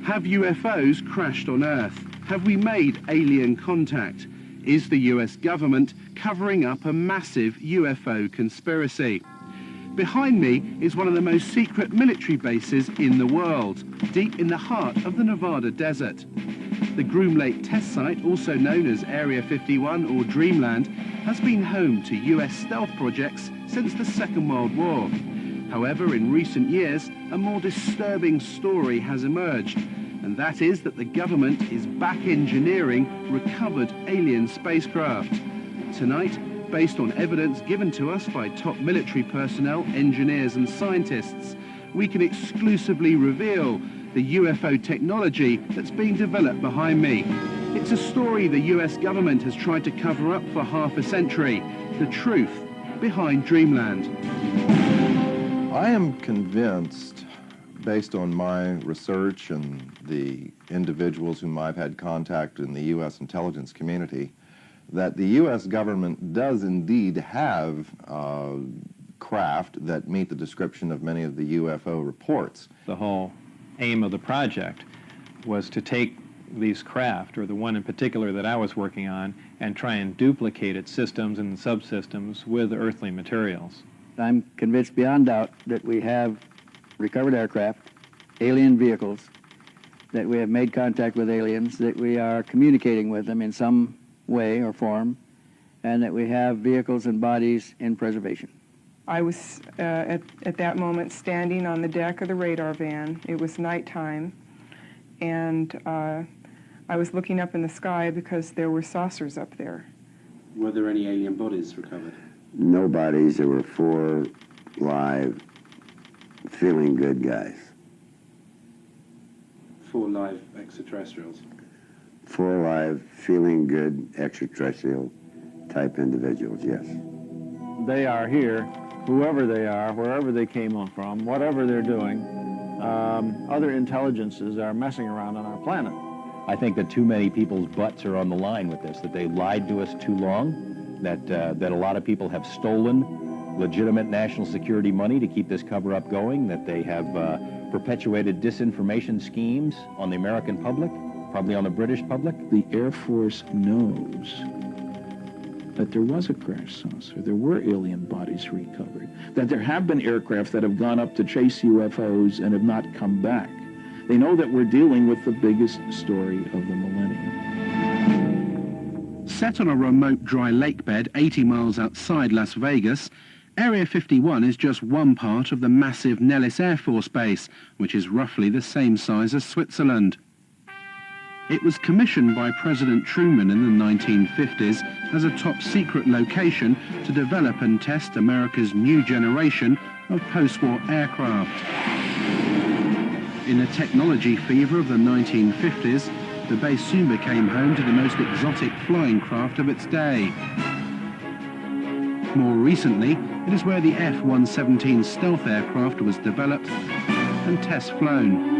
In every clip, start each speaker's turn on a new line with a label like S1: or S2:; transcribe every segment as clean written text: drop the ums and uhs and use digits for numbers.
S1: Have UFOs crashed on Earth? Have we made alien contact? Is the US government covering up a massive UFO conspiracy? Behind me is one of the most secret military bases in the world, deep in the heart of the Nevada desert. The Groom Lake test site, also known as Area 51 or Dreamland, has been home to US stealth projects since the Second World War. However, in recent years, a more disturbing story has emerged, and that is that the government is back engineering recovered alien spacecraft. Tonight, based on evidence given to us by top military personnel, engineers and scientists, we can exclusively reveal the UFO technology that's being developed behind me. It's a story the US government has tried to cover up for half a century, the truth behind Dreamland.
S2: I am convinced, based on my research and the individuals whom I've had contact in the US intelligence community, that the US government does indeed have craft that meet the description of many of the UFO reports.
S3: The whole aim of the project was to take these craft, or the one in particular that I was working on, and try and duplicate its systems and subsystems with earthly materials.
S4: I'm convinced beyond doubt that we have recovered aircraft, alien vehicles, that we have made contact with aliens, that we are communicating with them in some way or form, and that we have vehicles and bodies in preservation.
S5: I was at that moment standing on the deck of the radar van. It was nighttime, and I was looking up in the sky because there were saucers up there.
S1: Were there any alien bodies recovered?
S6: No bodies. There were 4 live, feeling good guys.
S1: 4 live extraterrestrials?
S6: 4 live, feeling good, extraterrestrial type individuals, yes.
S7: They are here, whoever they are, wherever they came from, whatever they're doing. Other intelligences are messing around on our planet.
S8: I think that too many people's butts are on the line with this, that they lied to us too long, that a lot of people have stolen legitimate national security money to keep this cover-up going, that they have perpetuated disinformation schemes on the American public, probably on the British public.
S9: The Air Force knows that there was a crash saucer, there were alien bodies recovered, that there have been aircraft that have gone up to chase UFOs and have not come back. They know that we're dealing with the biggest story of the millennium.
S1: Set on a remote dry lake bed 80 miles outside Las Vegas, Area 51 is just one part of the massive Nellis Air Force Base, which is roughly the same size as Switzerland. It was commissioned by President Truman in the 1950s as a top-secret location to develop and test America's new generation of post-war aircraft. In the technology fever of the 1950s, the base soon became home to the most exotic flying craft of its day. More recently, it is where the F-117 stealth aircraft was developed and test flown.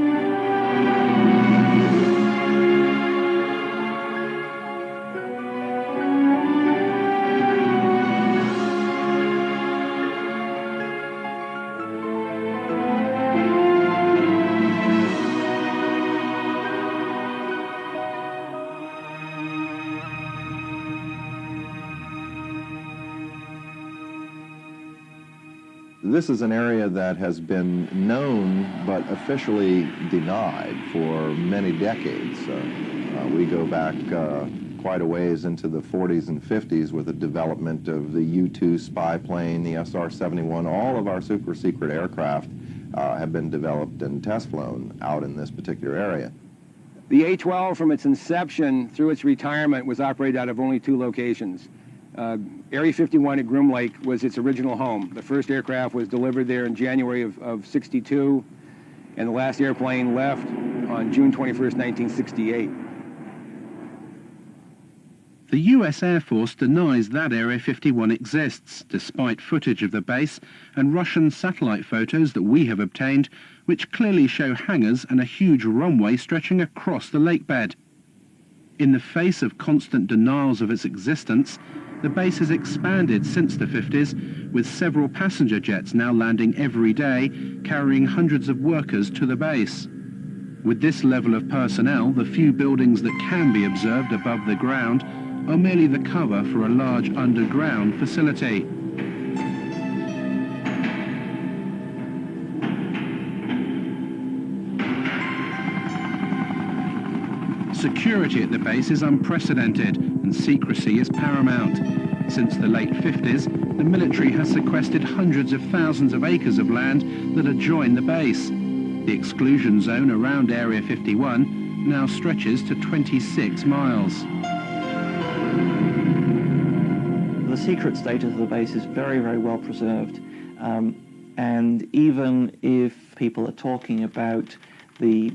S2: This is an area that has been known but officially denied for many decades. We go back quite a ways into the 40s and 50s with the development of the U-2 spy plane, the SR-71. All of our super secret aircraft have been developed and test flown out in this particular area.
S10: The A-12 from its inception through its retirement was operated out of only 2 locations. Area 51 at Groom Lake was its original home. The first aircraft was delivered there in January of '62, and the last airplane left on June 21st, 1968.
S1: The US Air Force denies that Area 51 exists, despite footage of the base and Russian satellite photos that we have obtained, which clearly show hangars and a huge runway stretching across the lake bed. In the face of constant denials of its existence, the base has expanded since the 50s, with several passenger jets now landing every day, carrying hundreds of workers to the base. With this level of personnel, the few buildings that can be observed above the ground are merely the cover for a large underground facility. Security at the base is unprecedented and secrecy is paramount. Since the late 50s, the military has sequestered hundreds of thousands of acres of land that adjoin the base. The exclusion zone around Area 51 now stretches to 26 miles.
S11: The secret status of the base is very, very well preserved. And even if people are talking about the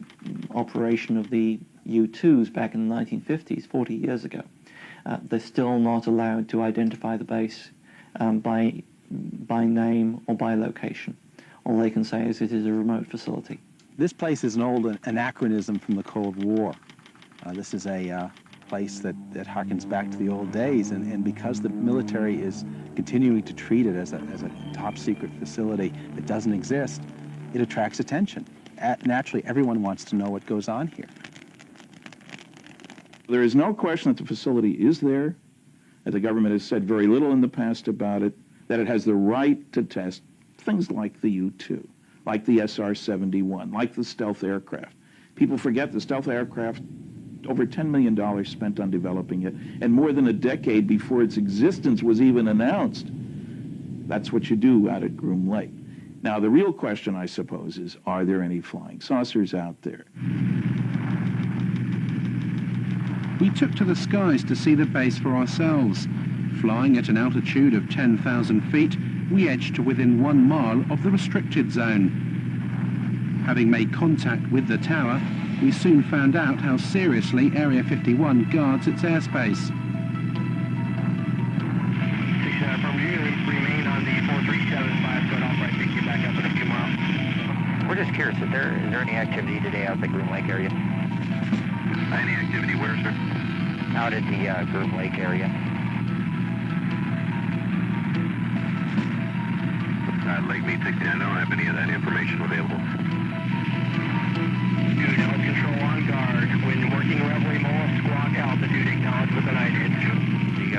S11: operation of the U-2s back in the 1950s, 40 years ago, they're still not allowed to identify the base by name or by location. All they can say is it is a remote facility.
S12: This place is an old anachronism from the Cold War. This is a place that harkens back to the old days, and because the military is continuing to treat it as a top secret facility that doesn't exist, it attracts attention. Naturally, everyone wants to know what goes on here.
S9: There is no question that the facility is there, that the government has said very little in the past about it, that it has the right to test things like the U-2, like the SR-71, like the stealth aircraft. People forget the stealth aircraft, over $10 million spent on developing it, and more than a decade before its existence was even announced. That's what you do out at Groom Lake. Now, the real question, I suppose, is, are there any flying saucers out there?
S1: We took to the skies to see the base for ourselves. Flying at an altitude of 10,000 feet, we edged to within 1 mile of the restricted zone. Having made contact with the tower, we soon found out how seriously Area 51 guards its airspace.
S13: From you, remain on the 4375, good off right, pick you back up in a few miles. We're just curious, is there any activity today out at the Groom Lake area? Any activity where, sir? Out at the Groom Lake area. Lake me 60, I don't have any of that information available. Dude, L control on guard. When working reveille mole, squawk altitude, acknowledge with an ID. The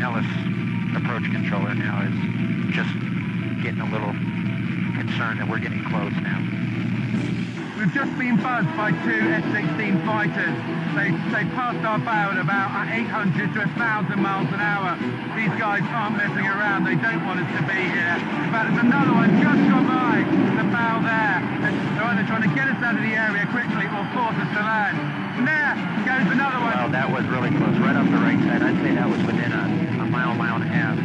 S13: Ellis approach controller now is just getting a little concerned that we're getting close now. We've just been buzzed by 2 F-16 fighters. They passed our bow at about 800 to 1,000 miles an hour. These guys aren't messing around. They don't want us to be here. In fact, there's another one just gone by the bow there. They're either trying to get us out of the area quickly or force us to land. And there goes another one. Well, that was really close, right off the right side. I'd say that was within a mile and a half.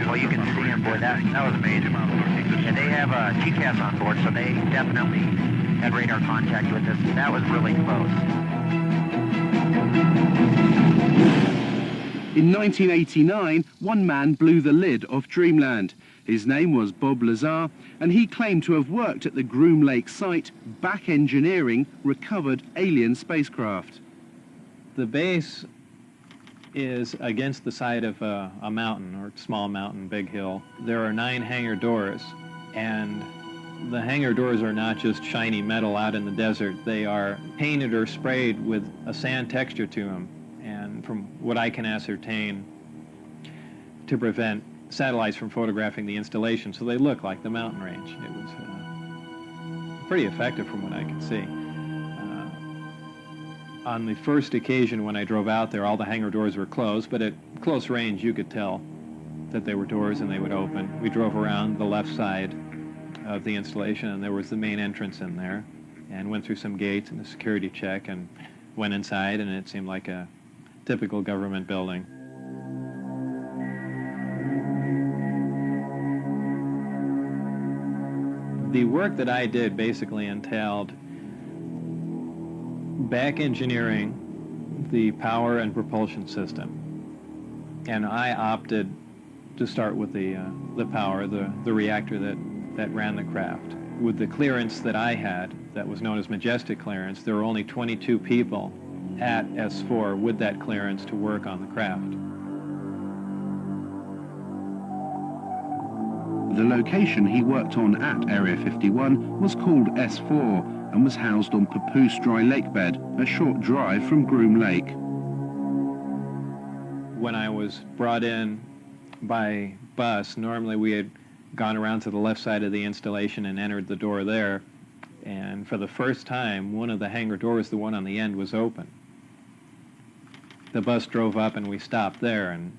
S13: Well, you can see him, boy, that was amazing. And they have TCAS on board, so they definitely had radar contact with us. That was really close.
S1: In 1989, one man blew the lid off Dreamland. His name was Bob Lazar, and he claimed to have worked at the Groom Lake site, back engineering recovered alien spacecraft.
S3: The base is against the side of a mountain, or small mountain, big hill. There are 9 hangar doors, and the hangar doors are not just shiny metal out in the desert. They are painted or sprayed with a sand texture to them, and from what I can ascertain, to prevent satellites from photographing the installation, so they look like the mountain range. It was pretty effective from what I could see. On the first occasion when I drove out there, all the hangar doors were closed, but at close range you could tell that they were doors and they would open. We drove around the left side of the installation, and there was the main entrance in there, and went through some gates and a security check and went inside, and it seemed like a typical government building. The work that I did basically entailed back engineering the power and propulsion system, and I opted to start with the power, the reactor that ran the craft. With the clearance that I had, that was known as Majestic clearance, there were only 22 people at S4 with that clearance to work on the craft.
S1: The location he worked on at Area 51 was called S4, and was housed on Papoose Dry Lake Bed, a short drive from Groom Lake.
S3: When I was brought in by bus, normally we had gone around to the left side of the installation and entered the door there, and for the first time, one of the hangar doors, the one on the end, was open. The bus drove up and we stopped there, and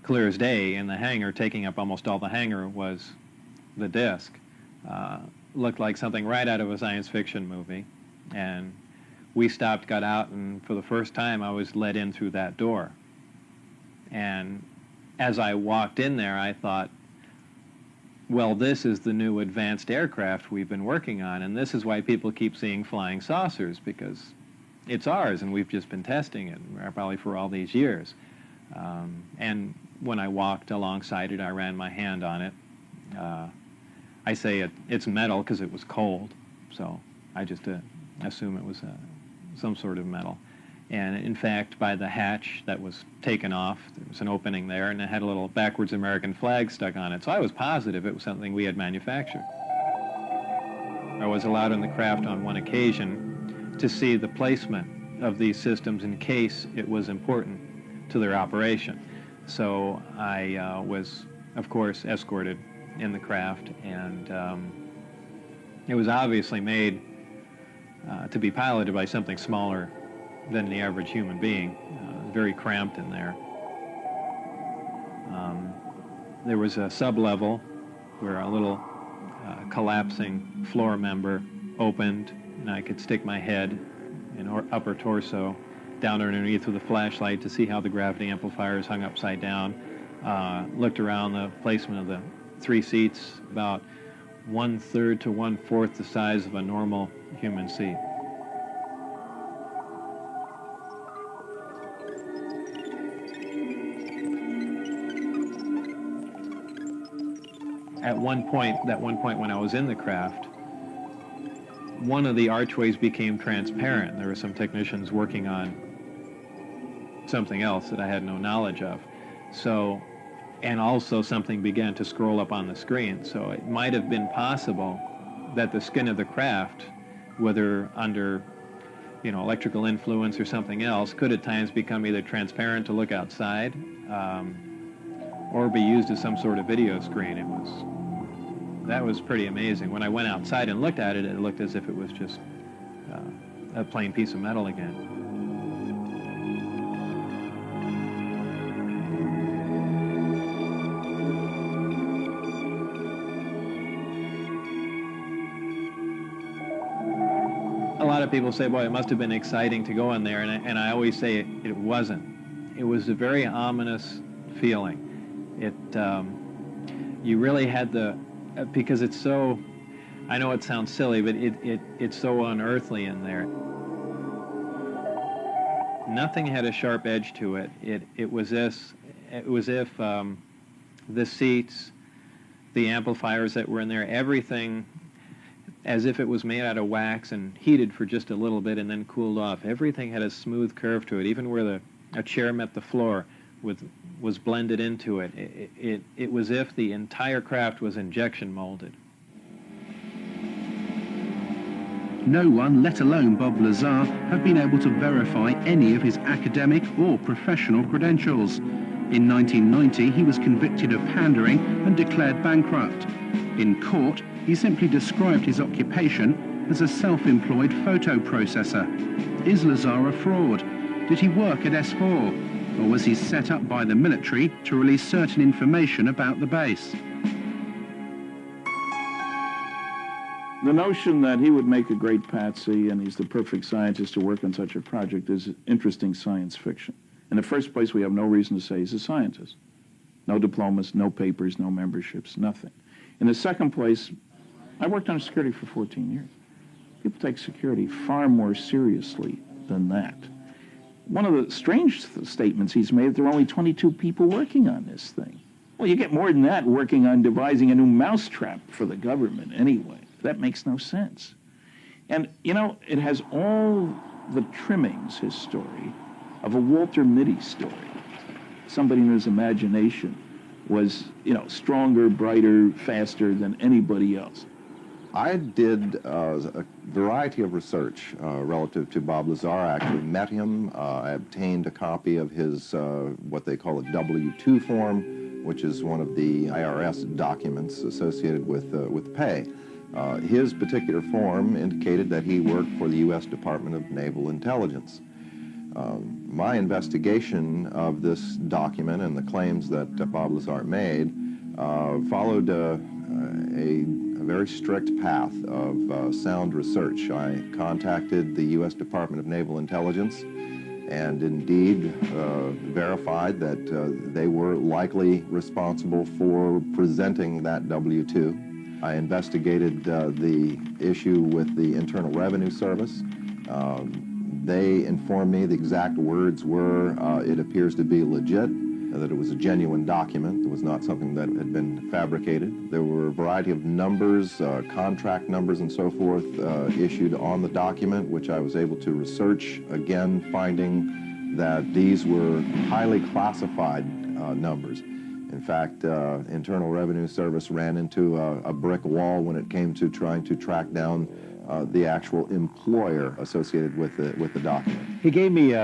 S3: clear as day, in the hangar, taking up almost all the hangar, was the disc. Looked like something right out of a science fiction movie, and we stopped, got out, and for the first time I was let in through that door. And as I walked in there, I thought, well, this is the new advanced aircraft we've been working on, and this is why people keep seeing flying saucers, because it's ours, and we've just been testing it, probably for all these years. And when I walked alongside it, I ran my hand on it. I say it's metal because it was cold, so I just assume it was some sort of metal. And in fact, by the hatch that was taken off, there was an opening there, and it had a little backwards American flag stuck on it. So I was positive it was something we had manufactured. I was allowed in the craft on one occasion to see the placement of these systems in case it was important to their operation. So I was, of course, escorted in the craft, and it was obviously made to be piloted by something smaller than the average human being, very cramped in there. There was a sub-level where a little collapsing floor member opened, and I could stick my head and upper torso down underneath with a flashlight to see how the gravity amplifiers hung upside down. Looked around the placement of the 3 seats, about 1/3 to 1/4 the size of a normal human seat. At one point when I was in the craft, one of the archways became transparent. There were some technicians working on something else that I had no knowledge of. So, and also something began to scroll up on the screen. So it might have been possible that the skin of the craft, whether under, electrical influence or something else, could at times become either transparent to look outside, or be used as some sort of video screen. That was pretty amazing. When I went outside and looked at it, it looked as if it was just a plain piece of metal again. A lot of people say, boy, it must have been exciting to go in there, and I always say it wasn't. It was a very ominous feeling. You really had because it's so, I know it sounds silly, but it's so unearthly in there. Nothing had a sharp edge to it. It was if the seats, the amplifiers that were in there, everything, as if it was made out of wax and heated for just a little bit and then cooled off. Everything had a smooth curve to it, even where a chair met the floor was blended into it. It was as if the entire craft was injection molded.
S1: No one, let alone Bob Lazar, have been able to verify any of his academic or professional credentials. In 1990, he was convicted of pandering and declared bankrupt. In court, he simply described his occupation as a self-employed photo processor. Is Lazar a fraud? Did he work at S4? Or was he set up by the military to release certain information about the base?
S9: The notion that he would make a great patsy and he's the perfect scientist to work on such a project is interesting science fiction. In the first place, we have no reason to say he's a scientist. No diplomas, no papers, no memberships, nothing. In the second place, I worked on security for 14 years. People take security far more seriously than that. One of the strange statements he's made, there are only 22 people working on this thing. Well, you get more than that working on devising a new mousetrap for the government anyway. That makes no sense. And, it has all the trimmings, his story, of a Walter Mitty story. Somebody in his imagination was, stronger, brighter, faster than anybody else.
S2: I did a variety of research relative to Bob Lazar. I actually met him. I obtained a copy of his, what they call a W-2 form, which is one of the IRS documents associated with pay. His particular form indicated that he worked for the U.S. Department of Naval Intelligence. My investigation of this document and the claims that Bob Lazar made followed a very strict path of sound research. I contacted the U.S. Department of Naval Intelligence and indeed verified that they were likely responsible for presenting that W-2. I investigated the issue with the Internal Revenue Service. They informed me the exact words were, it appears to be legit, that it was a genuine document. It was not something that had been fabricated. There were a variety of numbers, contract numbers and so forth, issued on the document, which I was able to research, again finding that these were highly classified numbers. In fact, Internal Revenue Service ran into a brick wall when it came to trying to track down the actual employer associated with the document.
S8: He gave me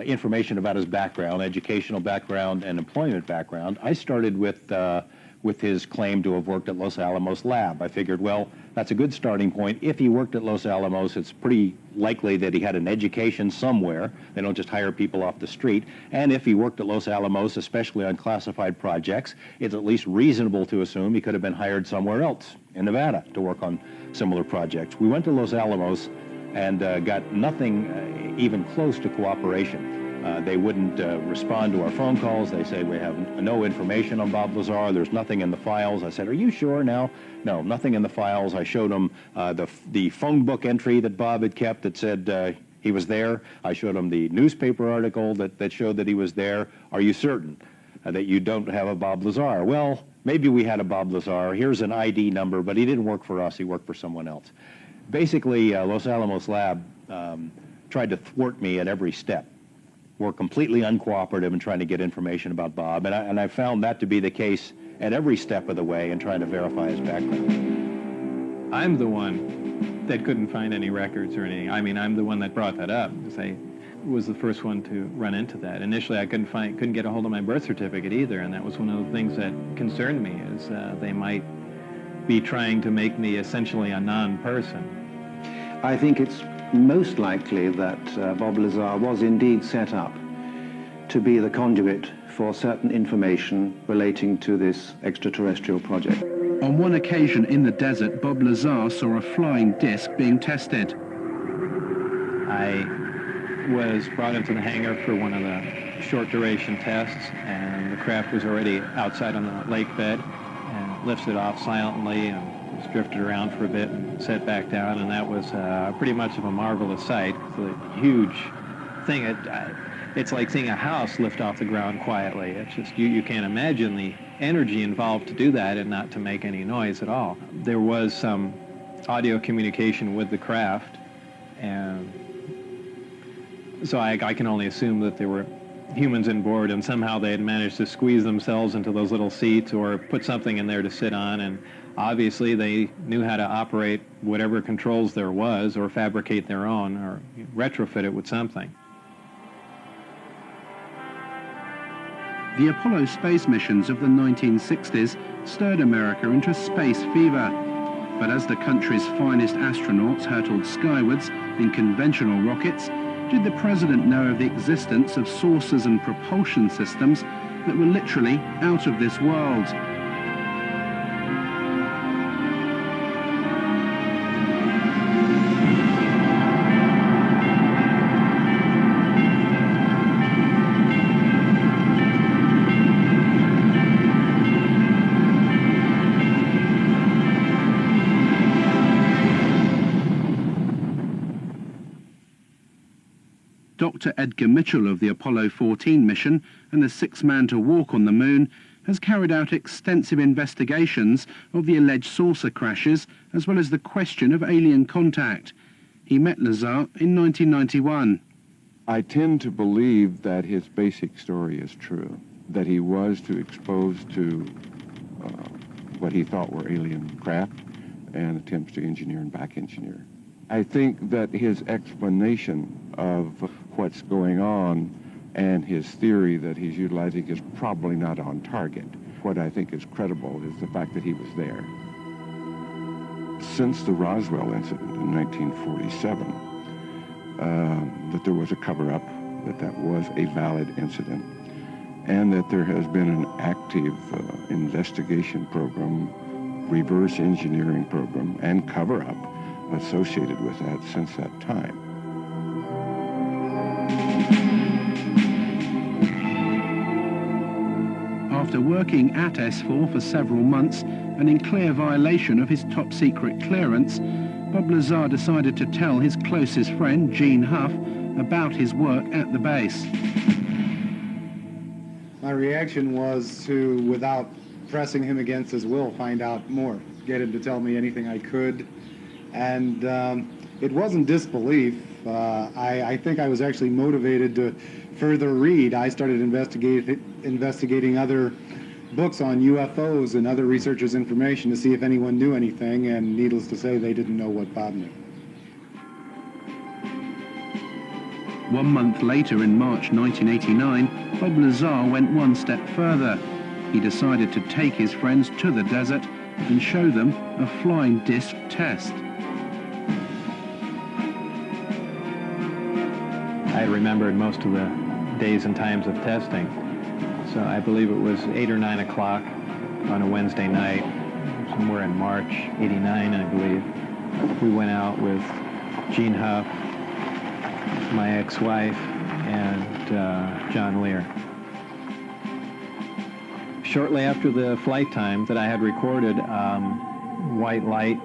S8: information about his background, educational background and employment background. I started with his claim to have worked at Los Alamos Lab. I figured, well, that's a good starting point. If he worked at Los Alamos, it's pretty likely that he had an education somewhere. They don't just hire people off the street. And if he worked at Los Alamos, especially on classified projects, it's at least reasonable to assume he could have been hired somewhere else in Nevada to work on similar projects. We went to Los Alamos and got nothing even close to cooperation. They wouldn't respond to our phone calls. They say, we have no information on Bob Lazar. There's nothing in the files. I said, are you sure now? No, nothing in the files. I showed them the phone book entry that Bob had kept that said he was there. I showed him the newspaper article that showed that he was there. Are you certain that you don't have a Bob Lazar? Well, maybe we had a Bob Lazar. Here's an ID number, but he didn't work for us. He worked for someone else. Basically, Los Alamos Lab tried to thwart me at every step. Were completely uncooperative in trying to get information about Bob, and I found that to be the case at every step of the way in trying to verify his background.
S3: I'm the one that couldn't find any records or anything. I mean, I'm the one that brought that up, because I was the first one to run into that. Initially, I couldn't get a hold of my birth certificate either, and that was one of the things that concerned me, is they might be trying to make me essentially a non-person.
S14: I think it's most likely that Bob Lazar was indeed set up to be the conduit for certain information relating to this extraterrestrial project.
S1: On one occasion in the desert, Bob Lazar saw a flying disc being tested.
S3: I was brought into the hangar for one of the short duration tests, and the craft was already outside on the lake bed and lifted off silently and was drifted around for a bit and set back down, and that was pretty much of a marvelous sight. It's a huge thing. It's like seeing a house lift off the ground quietly. It's just, you can't imagine the energy involved to do that and not to make any noise at all. There was some audio communication with the craft, and so I can only assume that there were humans on board, and somehow they had managed to squeeze themselves into those little seats or put something in there to sit on, and obviously they knew how to operate whatever controls there was, or fabricate their own, or retrofit it with something.
S1: The Apollo space missions of the 1960s stirred America into space fever. But as the country's finest astronauts hurtled skywards in conventional rockets, did the president know of the existence of sources and propulsion systems that were literally out of this world? Dr. Edgar Mitchell of the Apollo 14 mission and the sixth man to walk on the moon has carried out extensive investigations of the alleged saucer crashes, as well as the question of alien contact. He met Lazar in 1991.
S15: I tend to believe that his basic story is true, that he was exposed to what he thought were alien craft, and attempts to engineer and back engineer. I think that his explanation of what's going on and his theory that he's utilizing is probably not on target. What I think is credible is the fact that he was there. Since the Roswell incident in 1947, that there was a cover-up, that was a valid incident, and that there has been an active investigation program, reverse engineering program, and cover-up associated with that since that time.
S1: After working at S4 for several months and in clear violation of his top-secret clearance, Bob Lazar decided to tell his closest friend, Gene Huff, about his work at the base.
S16: My reaction was to, without pressing him against his will, find out more, get him to tell me anything I could. And it wasn't disbelief. I think I was actually motivated to further read. I started investigating other books on UFOs and other researchers' information to see if anyone knew anything, and needless to say, they didn't know what Bob knew.
S1: 1 month later, in March 1989, Bob Lazar went one step further. He decided to take his friends to the desert and show them a flying disc test.
S3: I remembered most of the days and times of testing. So I believe it was 8 or 9 o'clock on a Wednesday night, somewhere in March '89, I believe. We went out with Gene Huff, my ex-wife, and John Lear. Shortly after the flight time that I had recorded, white light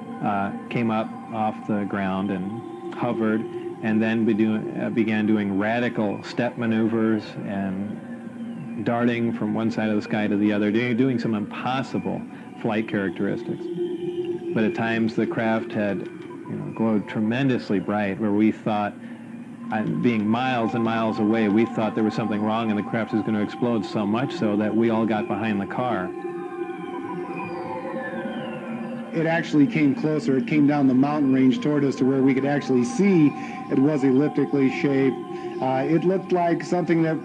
S3: came up off the ground and hovered, and then began doing radical step maneuvers and darting from one side of the sky to the other, doing some impossible flight characteristics. But at times the craft had glowed tremendously bright, where we thought, being miles and miles away, we thought there was something wrong and the craft was going to explode, so much so that we all got behind the car.
S16: It actually came closer. It came down the mountain range toward us to where we could actually see it was elliptically shaped. It looked like something that...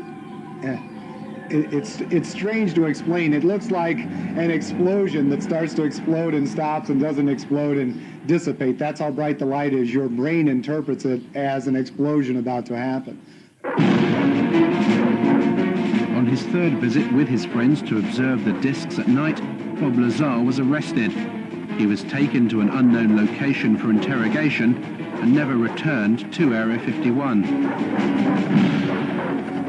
S16: It's strange to explain. It looks like an explosion that starts to explode and stops and doesn't explode and dissipate. That's how bright the light is. Your brain interprets it as an explosion about to happen.
S1: On his third visit with his friends to observe the discs at night, Bob Lazar was arrested. He was taken to an unknown location for interrogation and never returned to Area 51.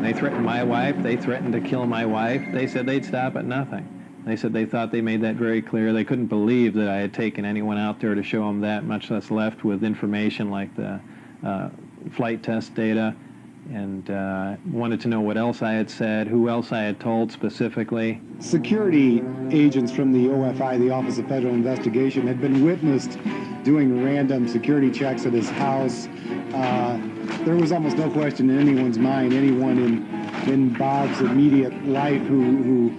S3: They threatened my wife. They threatened to kill my wife. They said they'd stop at nothing. They said they thought they made that very clear. They couldn't believe that I had taken anyone out there to show them that, much less left with information like the flight test data, and wanted to know what else I had said, who else I had told specifically.
S16: Security agents from the OFI, the Office of Federal Investigation, had been witnessed doing random security checks at his house. There was almost no question in anyone's mind, anyone in Bob's immediate life who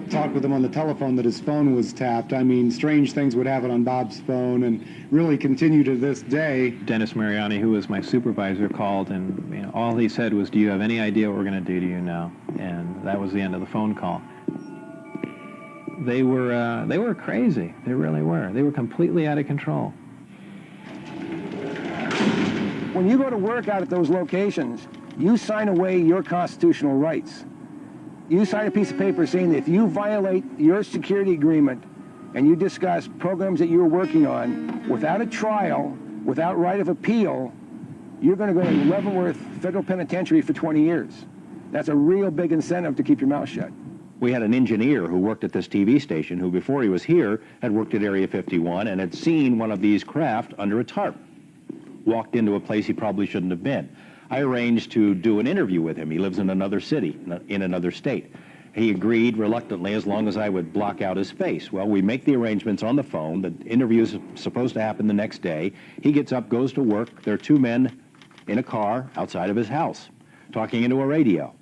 S16: talked with him on the telephone, that his phone was tapped. I mean, strange things would happen on Bob's phone and really continue to this day.
S3: Dennis Mariani, who was my supervisor, called, and all he said was, "Do you have any idea what we're going to do to you now?" And that was the end of the phone call. They were crazy. They really were. They were completely out of control.
S10: When you go to work out at those locations, you sign away your constitutional rights. You sign a piece of paper saying that if you violate your security agreement and you discuss programs that you're working on without a trial, without right of appeal, you're going to go to Leavenworth Federal Penitentiary for 20 years. That's a real big incentive to keep your mouth shut.
S8: We had an engineer who worked at this TV station who, before he was here, had worked at Area 51 and had seen one of these craft under a tarp. Walked into a place he probably shouldn't have been. I arranged to do an interview with him. He lives in another city, in another state. He agreed reluctantly as long as I would block out his face. Well, we make the arrangements on the phone. The interview is supposed to happen the next day. He gets up, goes to work. There are two men in a car outside of his house talking into a radio.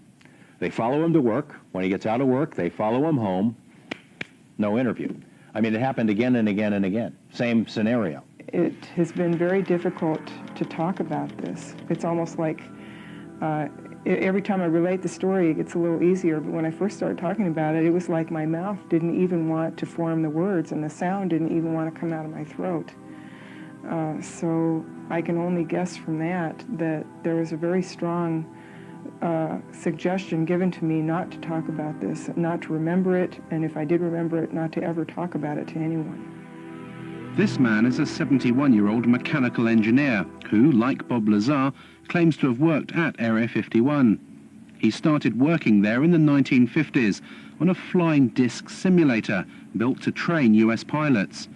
S8: They follow him to work. When he gets out of work, they follow him home. No interview. I mean, it happened again and again and again. Same scenario.
S5: It has been very difficult to talk about this. It's almost like every time I relate the story, it gets a little easier, but when I first started talking about it, it was like my mouth didn't even want to form the words, and the sound didn't even want to come out of my throat. So I can only guess from that there was a very strong suggestion given to me not to talk about this, not to remember it, and if I did remember it, not to ever talk about it to anyone.
S1: This man is a 71-year-old mechanical engineer who, like Bob Lazar, claims to have worked at Area 51. He started working there in the 1950s on a flying disc simulator built to train US pilots.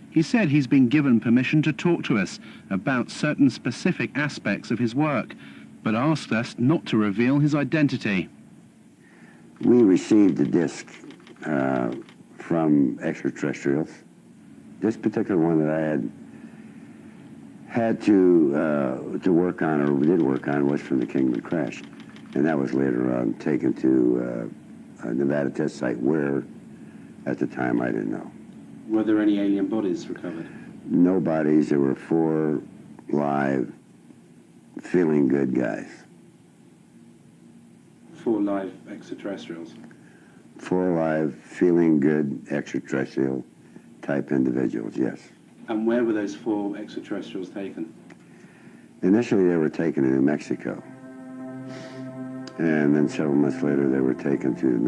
S1: He said he's been given permission to talk to us about certain specific aspects of his work, but asked us not to reveal his identity.
S6: We received a disc from extraterrestrials. This particular one that I had to work on, or did work on, was from the Kingman crash. And that was later on taken to a Nevada test site where, at the time, I didn't know.
S17: Were there any alien bodies recovered?
S6: No bodies. There were 4 live, feeling good guys.
S17: 4 live extraterrestrials?
S6: 4 live, feeling good extraterrestrial type individuals, yes.
S17: And where were those 4 extraterrestrials taken?
S6: Initially, they were taken to New Mexico. And then several months later, they were taken to the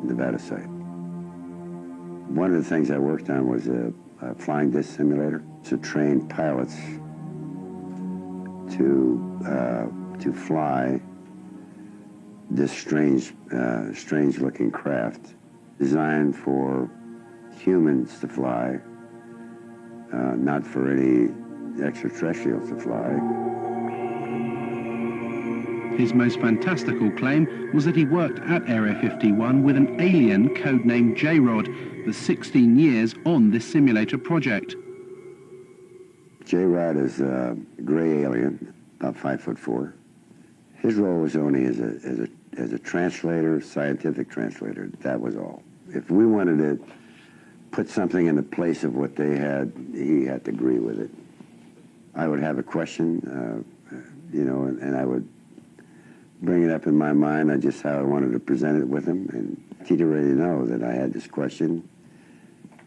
S6: Nevada site. One of the things I worked on was a flying disc simulator to train pilots to fly this strange-looking craft designed for humans to fly, not for any extraterrestrials to fly.
S1: His most fantastical claim was that he worked at Area 51 with an alien codenamed J-Rod for 16 years on this simulator project.
S6: J-Rod is a gray alien, about 5'4". His role was only as a translator, scientific translator. That was all. If we wanted to put something in the place of what they had, he had to agree with it. I would have a question, and I would bring it up in my mind, just how I wanted to present it with him, and he'd already know that I had this question,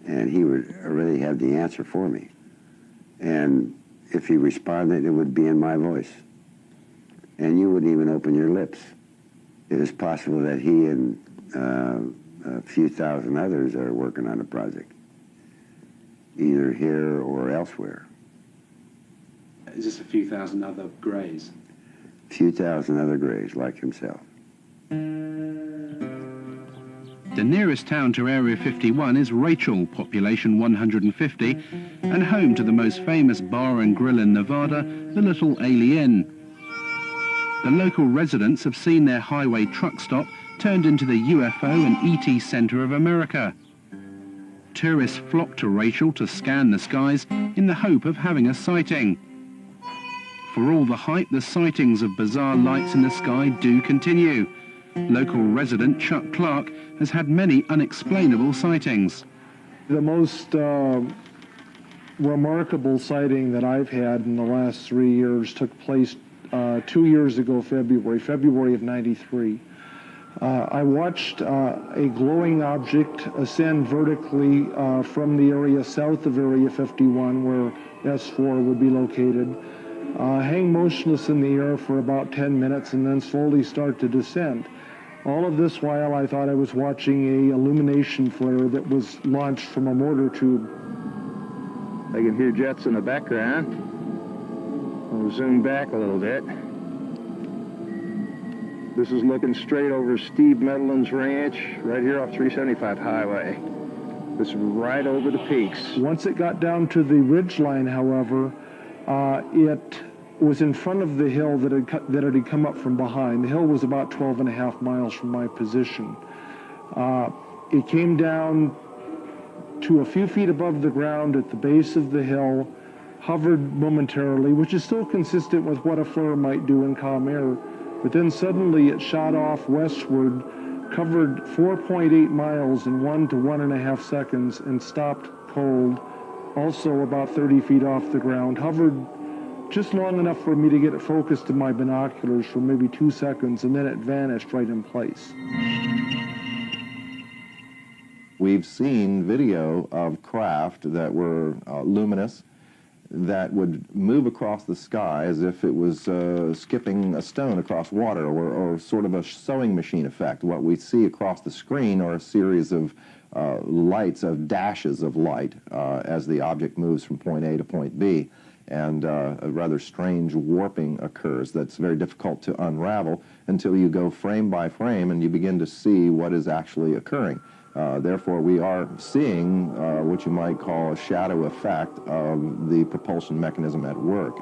S6: and he would already have the answer for me. And if he responded, it would be in my voice. And you wouldn't even open your lips. It is possible that he and a few thousand others are working on a project, either here or elsewhere.
S17: Is this a few thousand other greys?
S6: A few thousand other greys like himself.
S1: The nearest town to Area 51 is Rachel, population 150, and home to the most famous bar and grill in Nevada, the Little Alien. The local residents have seen their highway truck stop turned into the UFO and ET Center of America. Tourists flock to Rachel to scan the skies in the hope of having a sighting. For all the hype, the sightings of bizarre lights in the sky do continue. Local resident Chuck Clark has had many unexplainable sightings.
S7: The most remarkable sighting that I've had in the last 3 years took place 2 years ago, February of '93. I watched a glowing object ascend vertically from the area south of Area 51, where S4 would be located, hang motionless in the air for about 10 minutes and then slowly start to descend. All of this while I thought I was watching a illumination flare that was launched from a mortar tube.
S18: I can hear jets in the background. I'll zoom back a little bit. This is looking straight over Steve Medlin's ranch, right here off 375 Highway. This is right over the peaks.
S7: Once it got down to the ridge line, however, it was in front of the hill that had come up from behind. The hill was about 12.5 miles from my position. It came down to a few feet above the ground at the base of the hill, hovered momentarily, which is still consistent with what a flare might do in calm air, but then suddenly it shot off westward, covered 4.8 miles in 1 to 1.5 seconds and stopped cold, also about 30 feet off the ground, hovered just long enough for me to get it focused in my binoculars for maybe 2 seconds, and then it vanished right in place.
S2: We've seen video of craft that were luminous, that would move across the sky as if it was skipping a stone across water, or sort of a sewing machine effect. What we see across the screen are a series of lights, of dashes of light, as the object moves from point A to point B. And a rather strange warping occurs that's very difficult to unravel until you go frame by frame and you begin to see what is actually occurring. Therefore, we are seeing what you might call a shadow effect of the propulsion mechanism at work.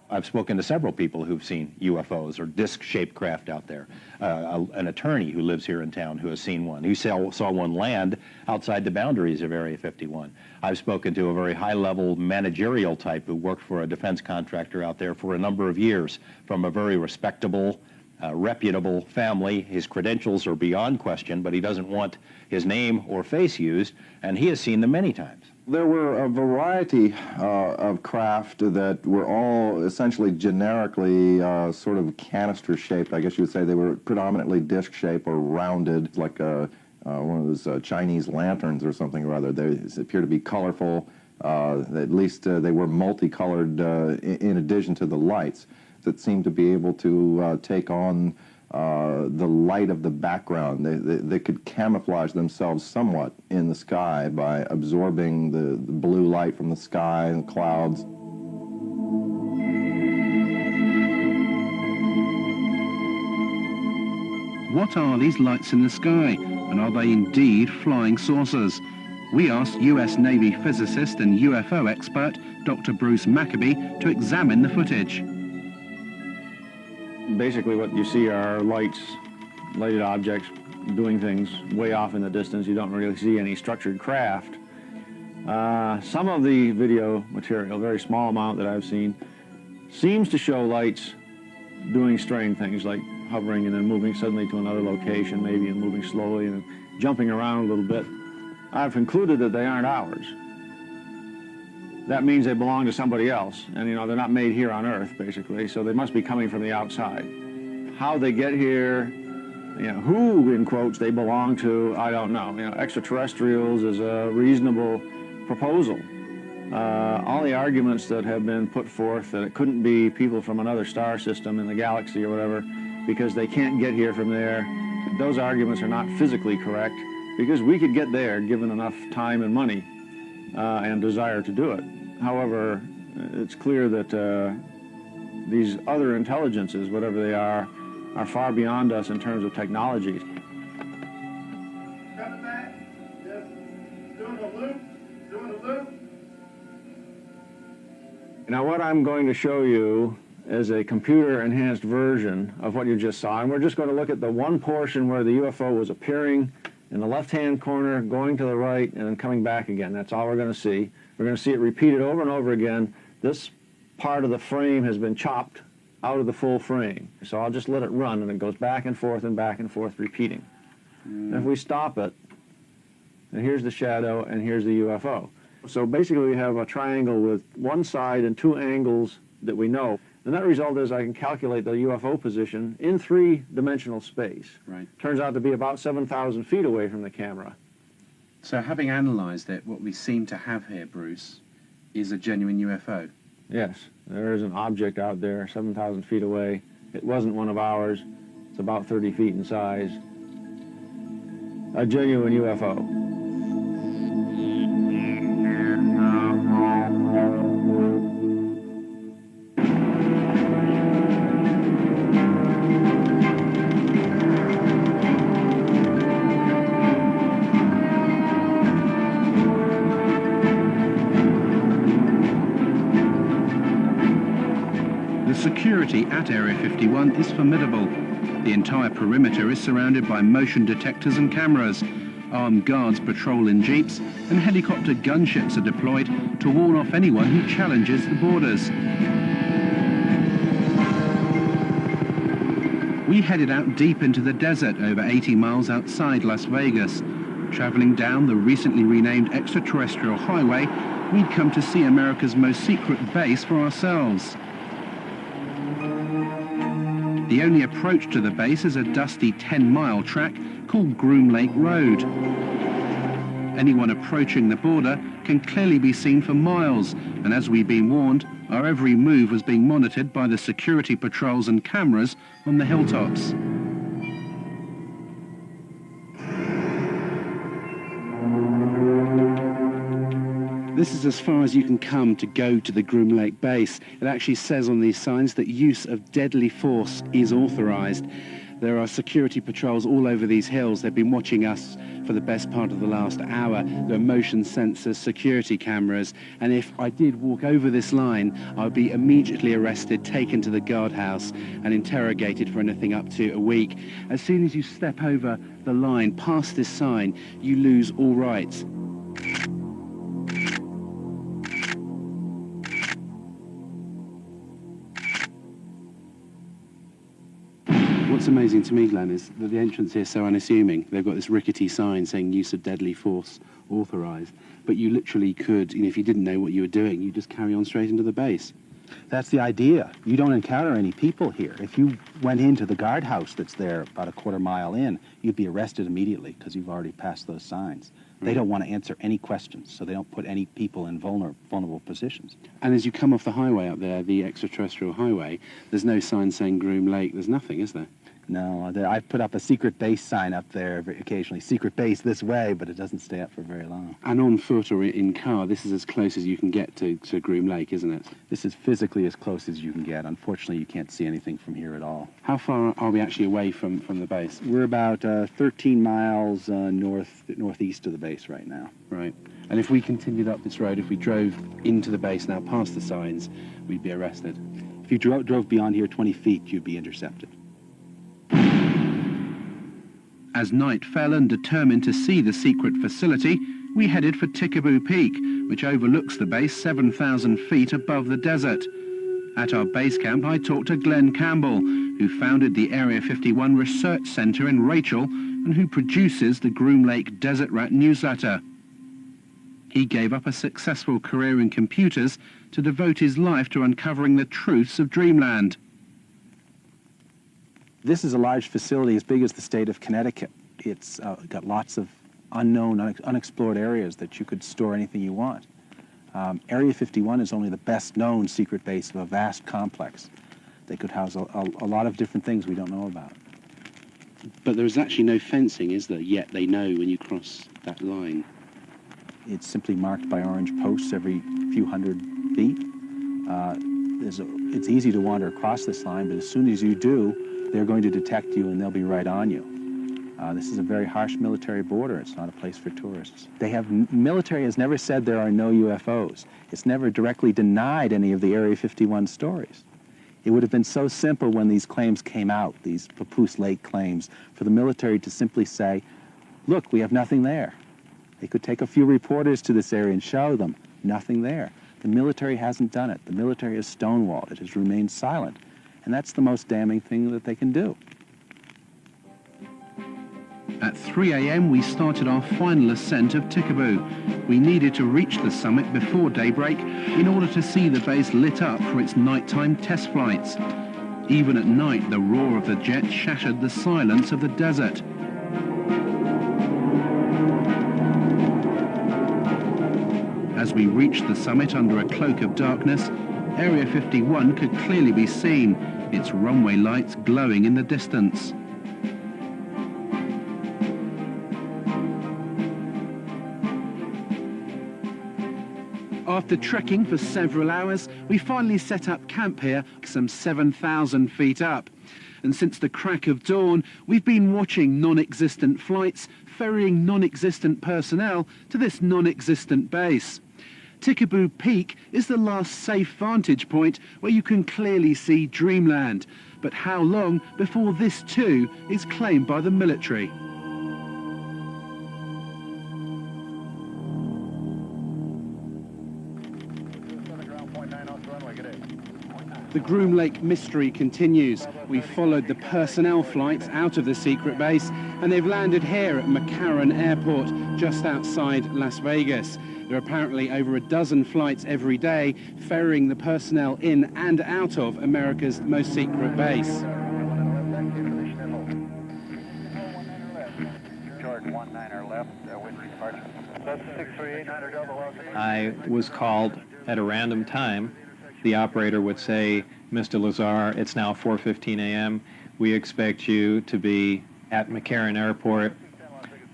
S8: I've spoken to several people who've seen UFOs or disc-shaped craft out there. An attorney who lives here in town who has seen one. He saw one land outside the boundaries of Area 51. I've spoken to a very high-level managerial type who worked for a defense contractor out there for a number of years from a very respectable, reputable family. His credentials are beyond question, but he doesn't want his name or face used, and he has seen them many times.
S2: There were a variety of craft that were all essentially generically sort of canister-shaped, I guess you would say. They were predominantly disc-shaped or rounded, like one of those Chinese lanterns or something or other. They appear to be colorful. At least they were multicolored in addition to the lights that seemed to be able to take on the light of the background. They could camouflage themselves somewhat in the sky by absorbing the blue light from the sky and clouds.
S1: What are these lights in the sky, and are they indeed flying saucers? We asked US Navy physicist and UFO expert Dr. Bruce Maccabee to examine the footage.
S19: Basically what you see are lights, lighted objects doing things way off in the distance. You don't really see any structured craft. Some of the video material, very small amount that I've seen, seems to show lights doing strange things like hovering and then moving suddenly to another location, maybe, and moving slowly and jumping around a little bit. I've concluded that they aren't ours. That means they belong to somebody else, and they're not made here on Earth, basically, so they must be coming from the outside. How they get here, who, in quotes, they belong to, I don't know. Extraterrestrials is a reasonable proposal. All the arguments that have been put forth that it couldn't be people from another star system in the galaxy or whatever because they can't get here from there, those arguments are not physically correct because we could get there given enough time and money and desire to do it. However, it's clear that these other intelligences, whatever they are far beyond us in terms of technology. Now what I'm going to show you is a computer-enhanced version of what you just saw, and we're just going to look at the one portion where the UFO was appearing in the left-hand corner, going to the right, and then coming back again. That's all we're going to see. We're going to see it repeated over and over again. This part of the frame has been chopped out of the full frame. So I'll just let it run, and it goes back and forth, repeating. And if we stop it, and here's the shadow, and here's the UFO. So basically we have a triangle with one side and two angles that we know. The net result is I can calculate the UFO position in three-dimensional space.
S17: Right.
S19: Turns out to be about 7,000 feet away from the camera.
S17: So having analysed it, what we seem to have here, Bruce, is a genuine UFO.
S19: Yes, there is an object out there 7,000 feet away. It wasn't one of ours. It's about 30 feet in size. A genuine UFO.
S1: Security at Area 51 is formidable. The entire perimeter is surrounded by motion detectors and cameras. Armed guards patrol in jeeps, and helicopter gunships are deployed to warn off anyone who challenges the borders. We headed out deep into the desert over 80 miles outside Las Vegas. Traveling down the recently renamed Extraterrestrial Highway, we'd come to see America's most secret base for ourselves. The only approach to the base is a dusty 10-mile track called Groom Lake Road. Anyone approaching the border can clearly be seen for miles, and as we've been warned, our every move was being monitored by the security patrols and cameras on the hilltops. This is as far as you can come to go to the Groom Lake base. It actually says on these signs that use of deadly force is authorized. There are security patrols all over these hills. They've been watching us for the best part of the last hour. There are motion sensors, security cameras, and if I did walk over this line, I'd be immediately arrested, taken to the guardhouse, and interrogated for anything up to a week. As soon as you step over the line, past this sign, you lose all rights. What's amazing to me, Glenn, is that the entrance here is so unassuming. They've got this rickety sign saying use of deadly force authorized, but you literally could, if you didn't know what you were doing, you just carry on straight into the base.
S12: That's the idea. You don't encounter any people here. If you went into the guardhouse that's there about a quarter mile in, you'd be arrested immediately because you've already passed those signs. They don't want to answer any questions, so they don't put any people in vulnerable positions.
S1: And as you come off the highway up there, the Extraterrestrial Highway, there's no sign saying Groom Lake. There's nothing, is there?
S12: No, I've put up a secret base sign up there occasionally. Secret base this way, but it doesn't stay up for very long.
S1: And on foot or in car, this is as close as you can get to Groom Lake, isn't it?
S12: This is physically as close as you can get. Unfortunately, you can't see anything from here at all.
S1: How far are we actually away from the base?
S12: We're about 13 miles northeast of the base right now.
S1: Right. And if we continued up this road, if we drove into the base now past the signs, we'd be arrested.
S12: If you drove beyond here 20 feet, you'd be intercepted.
S1: As night fell and determined to see the secret facility, we headed for Tikaboo Peak, which overlooks the base 7,000 feet above the desert. At our base camp, I talked to Glenn Campbell, who founded the Area 51 Research Center in Rachel and who produces the Groom Lake Desert Rat newsletter. He gave up a successful career in computers to devote his life to uncovering the truths of Dreamland.
S12: This is a large facility as big as the state of Connecticut. It's got lots of unknown, unexplored areas that you could store anything you want. Area 51 is only the best known secret base of a vast complex. They could house a lot of different things we don't know about.
S1: But there's actually no fencing, is there? Yet they know when you cross that line.
S12: It's simply marked by orange posts every few hundred feet. It's easy to wander across this line, but as soon as you do, they're going to detect you and they'll be right on you. This is a very harsh military border. It's not a place for tourists. Military has never said there are no UFOs. It's never directly denied any of the Area 51 stories. It would have been so simple when these claims came out, these Papoose Lake claims, for the military to simply say, look, we have nothing there. They could take a few reporters to this area and show them, nothing there. The military hasn't done it. The military has stonewalled. It has remained silent. And that's the most damning thing that they can do.
S1: At 3 a.m. we started our final ascent of Tikaboo. We needed to reach the summit before daybreak in order to see the base lit up for its nighttime test flights. Even at night, the roar of the jet shattered the silence of the desert. As we reached the summit under a cloak of darkness, Area 51 could clearly be seen, its runway lights glowing in the distance. After trekking for several hours, we finally set up camp here, some 7,000 feet up. And since the crack of dawn, we've been watching non-existent flights, ferrying non-existent personnel to this non-existent base. Tikaboo Peak is the last safe vantage point where you can clearly see Dreamland. But how long before this too is claimed by the military? The Groom Lake mystery continues. We followed the personnel flights out of the secret base, and they've landed here at McCarran Airport, just outside Las Vegas. There are apparently over a dozen flights every day ferrying the personnel in and out of America's most secret base.
S3: I was called at a random time. The operator would say, "Mr. Lazar, it's now 4:15 a.m. We expect you to be at McCarran Airport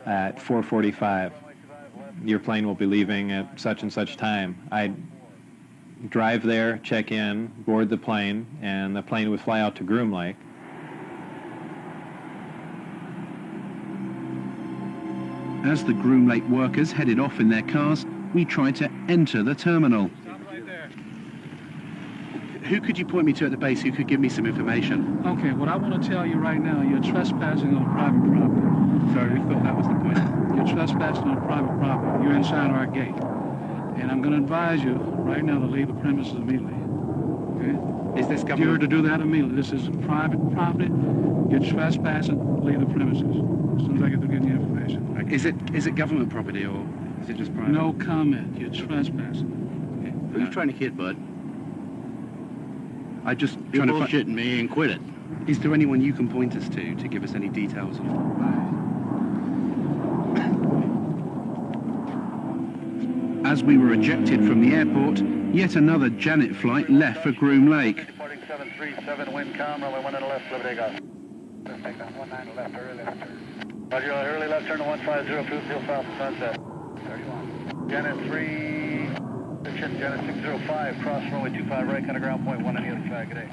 S3: at 4:45. Your plane will be leaving at such and such time." I'd drive there, check in, board the plane, and the plane would fly out to Groom Lake.
S1: As the Groom Lake workers headed off in their cars, we tried to enter the terminal. Who could you point me to at the base who could give me some information?
S20: Okay, what I want to tell you right now, you're trespassing on private property.
S1: Sorry, I thought that was the point.
S20: You're trespassing on private property. You're inside our gate. And I'm going to advise you right now to leave the premises immediately. Okay?
S1: Is this government?
S20: You're to do that immediately. This is private property. You're trespassing. Leave the premises as soon as I get to getting the information.
S1: Is it government property or is it just private?
S20: No comment. You're trespassing.
S1: Okay. Who are you trying to kid, bud? I just
S21: You're
S1: trying to
S21: bullshitting me and quit it.
S1: Is there anyone you can point us to give us any details of? As we were ejected from the airport, yet another Janet flight left for Groom Lake.
S22: Departing 737, wind calm, runway 19 left, Liberty Takeoff. 19 left, early left turn. Roger, early left turn to 150, approved, fuel south to sunset. 31. Janet 3, Janet 605, cross runway 25 right, kind of ground point 1 on the other side, good day.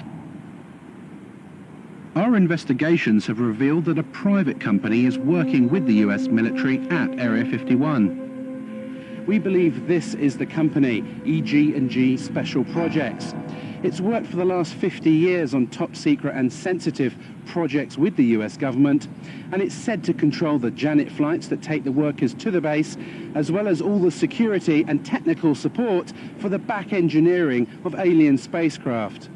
S1: Our investigations have revealed that a private company is working with the US military at Area 51. We believe this is the company, EG&G Special Projects. It's worked for the last 50 years on top secret and sensitive projects with the US government, and it's said to control the Janet flights that take the workers to the base, as well as all the security and technical support for the back engineering of alien spacecraft.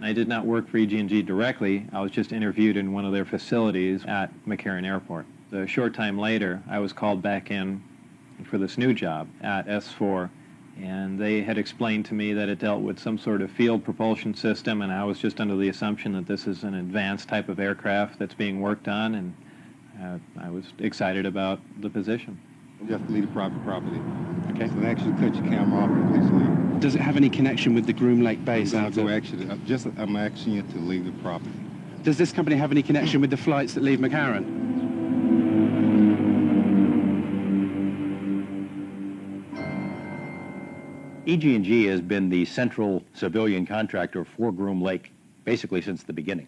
S3: I did not work for EG&G directly. I was just interviewed in one of their facilities at McCarran Airport. A short time later, I was called back in for this new job at S4, and they had explained to me that it dealt with some sort of field propulsion system, and I was just under the assumption that this is an advanced type of aircraft that's being worked on, and I was excited about the position.
S15: You have to leave the private property.
S1: Okay.
S15: So actually cut your camera off and please leave.
S1: Does it have any connection with the Groom Lake base?
S15: I'm asking you to leave the property.
S1: Does this company have any connection with the flights that leave McCarran?
S8: EG&G has been the central civilian contractor for Groom Lake basically since the beginning.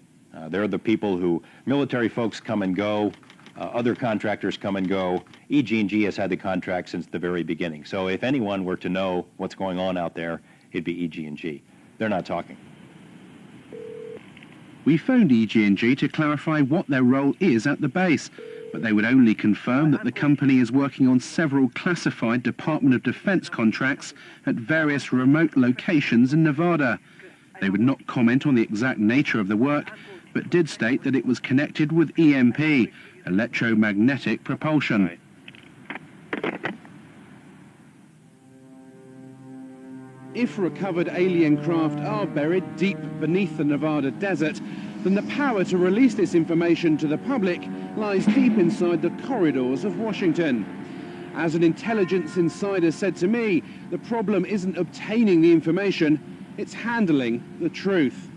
S8: They're the people who, military folks come and go, other contractors come and go. EG&G has had the contract since the very beginning. So if anyone were to know what's going on out there, it'd be EG&G. They're not talking.
S1: We phoned EG&G to clarify what their role is at the base, but they would only confirm that the company is working on several classified Department of Defense contracts at various remote locations in Nevada. They would not comment on the exact nature of the work, but did state that it was connected with EMP, electromagnetic propulsion. If recovered alien craft are buried deep beneath the Nevada desert, then the power to release this information to the public lies deep inside the corridors of Washington. As an intelligence insider said to me, the problem isn't obtaining the information, it's handling the truth.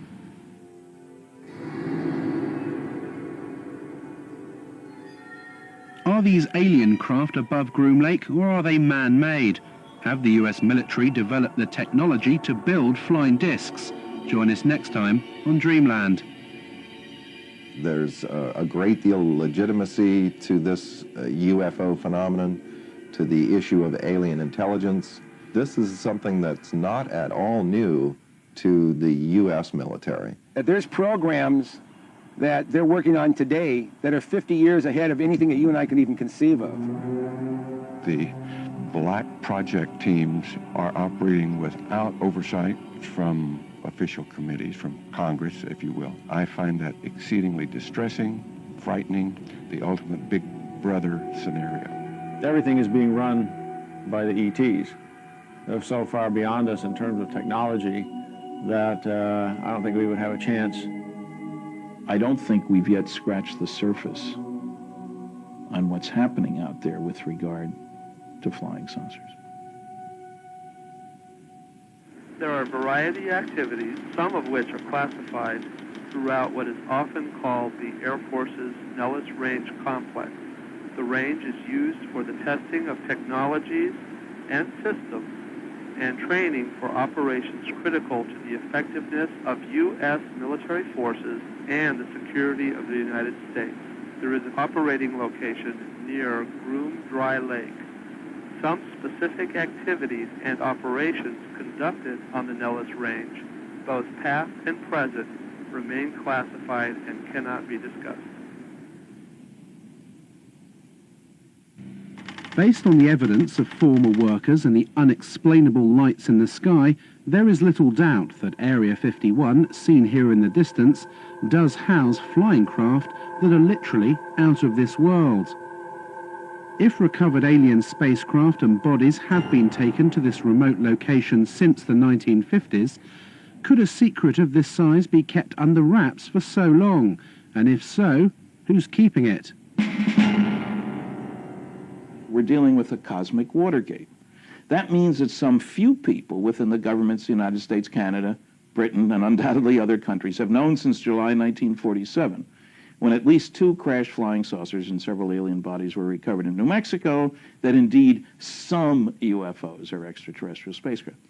S1: Are these alien craft above Groom Lake, or are they man-made? Have the US military developed the technology to build flying discs? Join us next time on Dreamland.
S2: There's a great deal of legitimacy to this UFO phenomenon, to the issue of alien intelligence. This is something that's not at all new to the US military.
S10: There's programs that they're working on today that are 50 years ahead of anything that you and I can even conceive of.
S15: The black project teams are operating without oversight from official committees from Congress, if you will. I find that exceedingly distressing, frightening, the ultimate big brother scenario.
S19: Everything is being run by the ETs. They're so far beyond us in terms of technology that I don't think we would have a chance.
S9: I don't think we've yet scratched the surface on what's happening out there with regard to flying saucers.
S4: There are a variety of activities, some of which are classified throughout what is often called the Air Force's Nellis Range Complex. The range is used for the testing of technologies and systems and training for operations critical to the effectiveness of U.S. military forces and the security of the United States. There is an operating location near Groom Dry Lake. Some specific activities and operations conducted on the Nellis Range, both past and present, remain classified and cannot be discussed.
S1: Based on the evidence of former workers and the unexplainable lights in the sky, there is little doubt that Area 51, seen here in the distance, does house flying craft that are literally out of this world. If recovered alien spacecraft and bodies have been taken to this remote location since the 1950s, could a secret of this size be kept under wraps for so long? And if so, who's keeping it?
S9: We're dealing with a cosmic Watergate. That means that some few people within the governments of the United States, Canada, Britain, and undoubtedly other countries have known since July 1947, when at least 2 crashed flying saucers and several alien bodies were recovered in New Mexico, that indeed some UFOs are extraterrestrial spacecraft.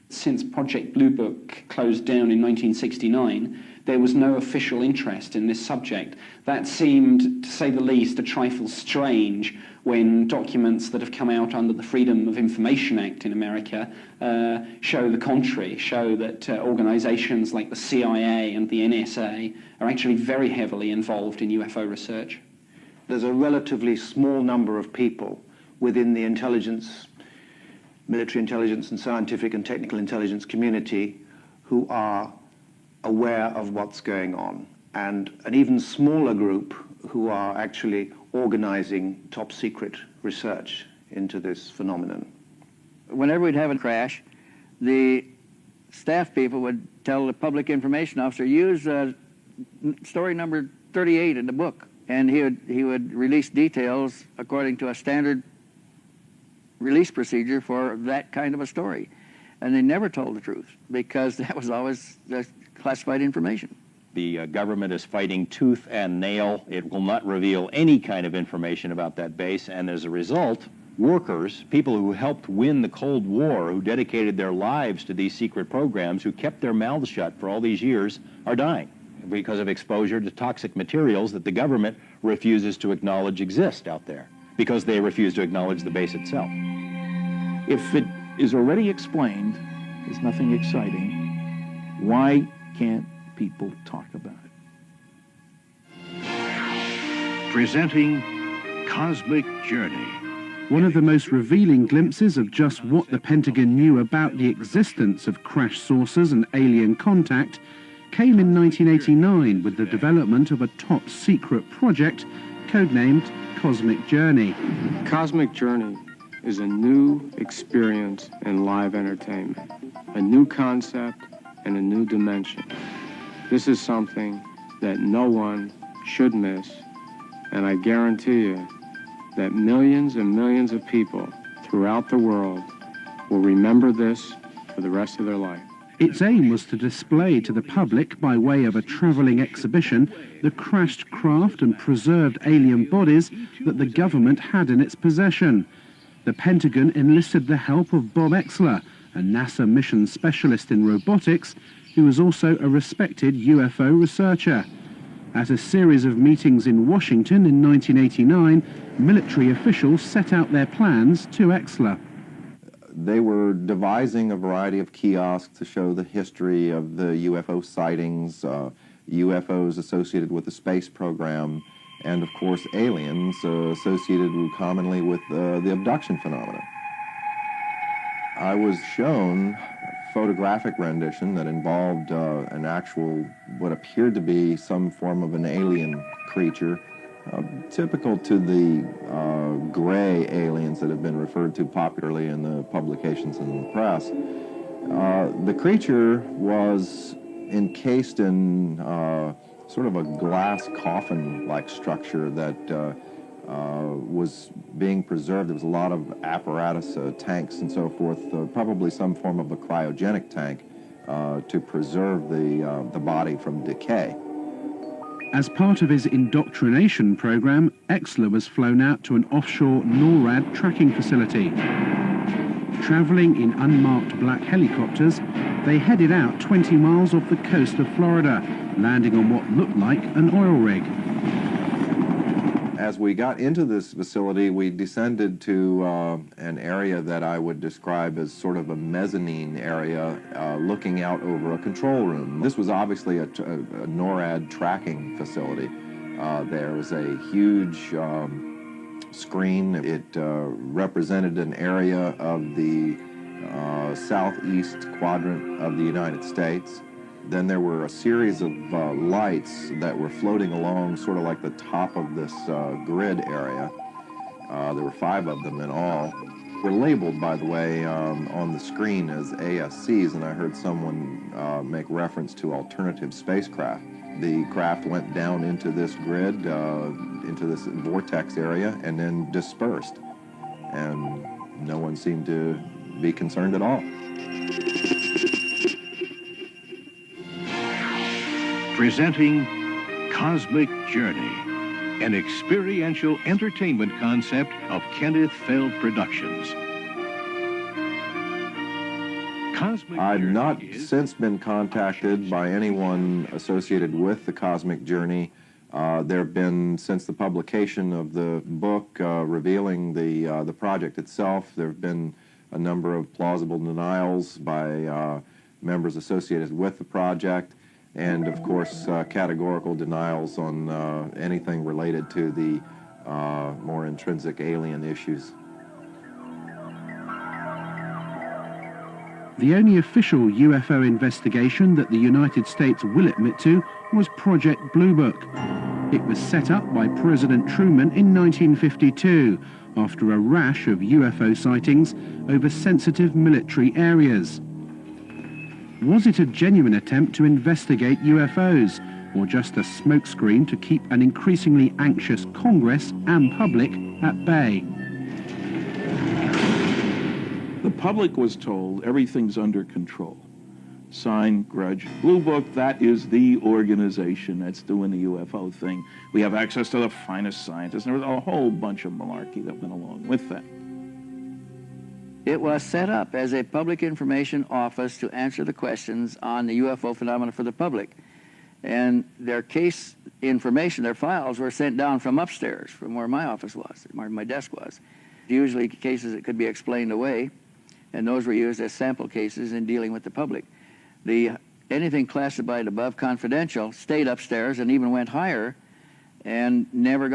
S21: Since Project Blue Book closed down in 1969, there was no official interest in this subject. That seemed, to say the least, a trifle strange when documents that have come out under the Freedom of Information Act in America show the contrary, show that organizations like the CIA and the NSA are actually very heavily involved in UFO research.
S14: There's a relatively small number of people within the intelligence, military intelligence and scientific and technical intelligence community who are aware of what's going on, and an even smaller group who are actually organizing top secret research into this phenomenon.
S23: Whenever we'd have a crash, the staff people would tell the public information officer, use story number 38 in the book, and he would release details according to a standard release procedure for that kind of a story. And they never told the truth because that was always classified information.
S8: The government is fighting tooth and nail. It will not reveal any kind of information about that base, and as a result, workers, people who helped win the Cold War, who dedicated their lives to these secret programs, who kept their mouths shut for all these years, are dying because of exposure to toxic materials that the government refuses to acknowledge exist out there, because they refuse to acknowledge the base itself.
S9: If it is already explained, there's nothing exciting, why can't people talk about it?
S24: Presenting Cosmic Journey.
S1: One of the most revealing glimpses of just what the Pentagon knew about the existence of crash saucers and alien contact came in 1989 with the development of a top-secret project codenamed Cosmic Journey.
S25: Cosmic Journey is a new experience in live entertainment, a new concept and a new dimension. This is something that no one should miss, and I guarantee you that millions and millions of people throughout the world will remember this for the rest of their life.
S1: Its aim was to display to the public, by way of a travelling exhibition, the crashed craft and preserved alien bodies that the government had in its possession. The Pentagon enlisted the help of Bob Exler, a NASA mission specialist in robotics, who was also a respected UFO researcher. At a series of meetings in Washington in 1989, military officials set out their plans to Exler.
S2: They were devising a variety of kiosks to show the history of the UFO sightings, UFOs associated with the space program, and of course aliens associated commonly with the abduction phenomena. I was shown photographic rendition that involved an actual, what appeared to be some form of an alien creature, typical to the gray aliens that have been referred to popularly in the publications and the press. The creature was encased in sort of a glass coffin-like structure that was being preserved. There was a lot of apparatus, tanks and so forth, probably some form of a cryogenic tank to preserve the body from decay.
S1: As part of his indoctrination program, Exler was flown out to an offshore NORAD tracking facility. Traveling in unmarked black helicopters, they headed out 20 miles off the coast of Florida, landing on what looked like an oil rig.
S2: As we got into this facility, we descended to an area that I would describe as sort of a mezzanine area looking out over a control room. This was obviously a NORAD tracking facility. There was a huge screen. It represented an area of the southeast quadrant of the United States. Then there were a series of lights that were floating along sort of like the top of this grid area. There were 5 of them in all. Were labeled, by the way, on the screen as ASCs, and I heard someone make reference to alternative spacecraft. The craft went down into this grid, into this vortex area, and then dispersed. And no one seemed to be concerned at all.
S24: Presenting Cosmic Journey, an experiential entertainment concept of Kenneth Feld Productions.
S2: I've not since been contacted by anyone associated with the Cosmic Journey. There have been, since the publication of the book revealing the project itself, there have been a number of plausible denials by members associated with the project, and of course categorical denials on anything related to the more intrinsic alien issues.
S1: The only official UFO investigation that the United States will admit to was Project Blue Book. It was set up by President Truman in 1952 after a rash of UFO sightings over sensitive military areas. Was it a genuine attempt to investigate UFOs, or just a smokescreen to keep an increasingly anxious Congress and public at bay?
S9: The public was told everything's under control. Sign, grudge. Blue Book, that is the organization that's doing the UFO thing. We have access to the finest scientists. And there was a whole bunch of malarkey that went along with that.
S23: It was set up as a public information office to answer the questions on the UFO phenomena for the public. And their case information, their files, were sent down from upstairs, from where my office was, where my desk was. Usually cases that could be explained away, and those were used as sample cases in dealing with the public. Anything classified above confidential stayed upstairs and even went higher and never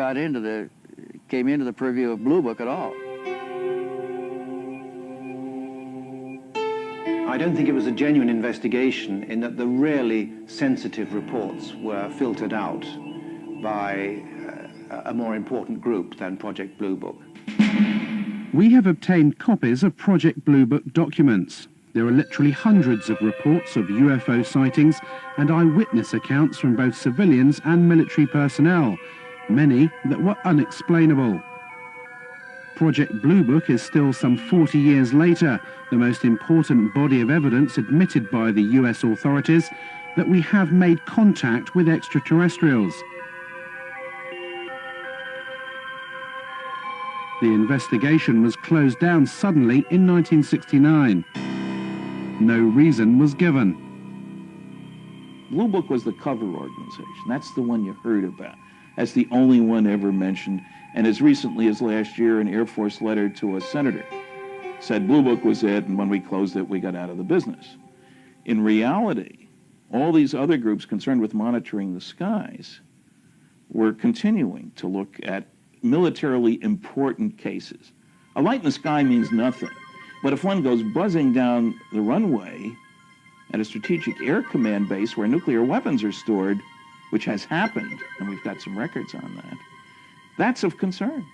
S23: came into the purview of Blue Book at all.
S14: I don't think it was a genuine investigation in that the really sensitive reports were filtered out by a more important group than Project Blue Book.
S1: We have obtained copies of Project Blue Book documents. There are literally hundreds of reports of UFO sightings and eyewitness accounts from both civilians and military personnel, many that were unexplainable. Project Blue Book is still some 40 years later the most important body of evidence admitted by the US authorities that we have made contact with extraterrestrials. The investigation was closed down suddenly in 1969. No reason was given.
S9: Blue Book was the cover organization. That's the one you heard about. That's the only one ever mentioned. And as recently as last year, an Air Force letter to a senator said Blue Book was it, and when we closed it, we got out of the business. In reality, all these other groups concerned with monitoring the skies were continuing to look at militarily important cases. A light in the sky means nothing. But if one goes buzzing down the runway at a Strategic Air Command base where nuclear weapons are stored, which has happened, and we've got some records on that, that's of concern.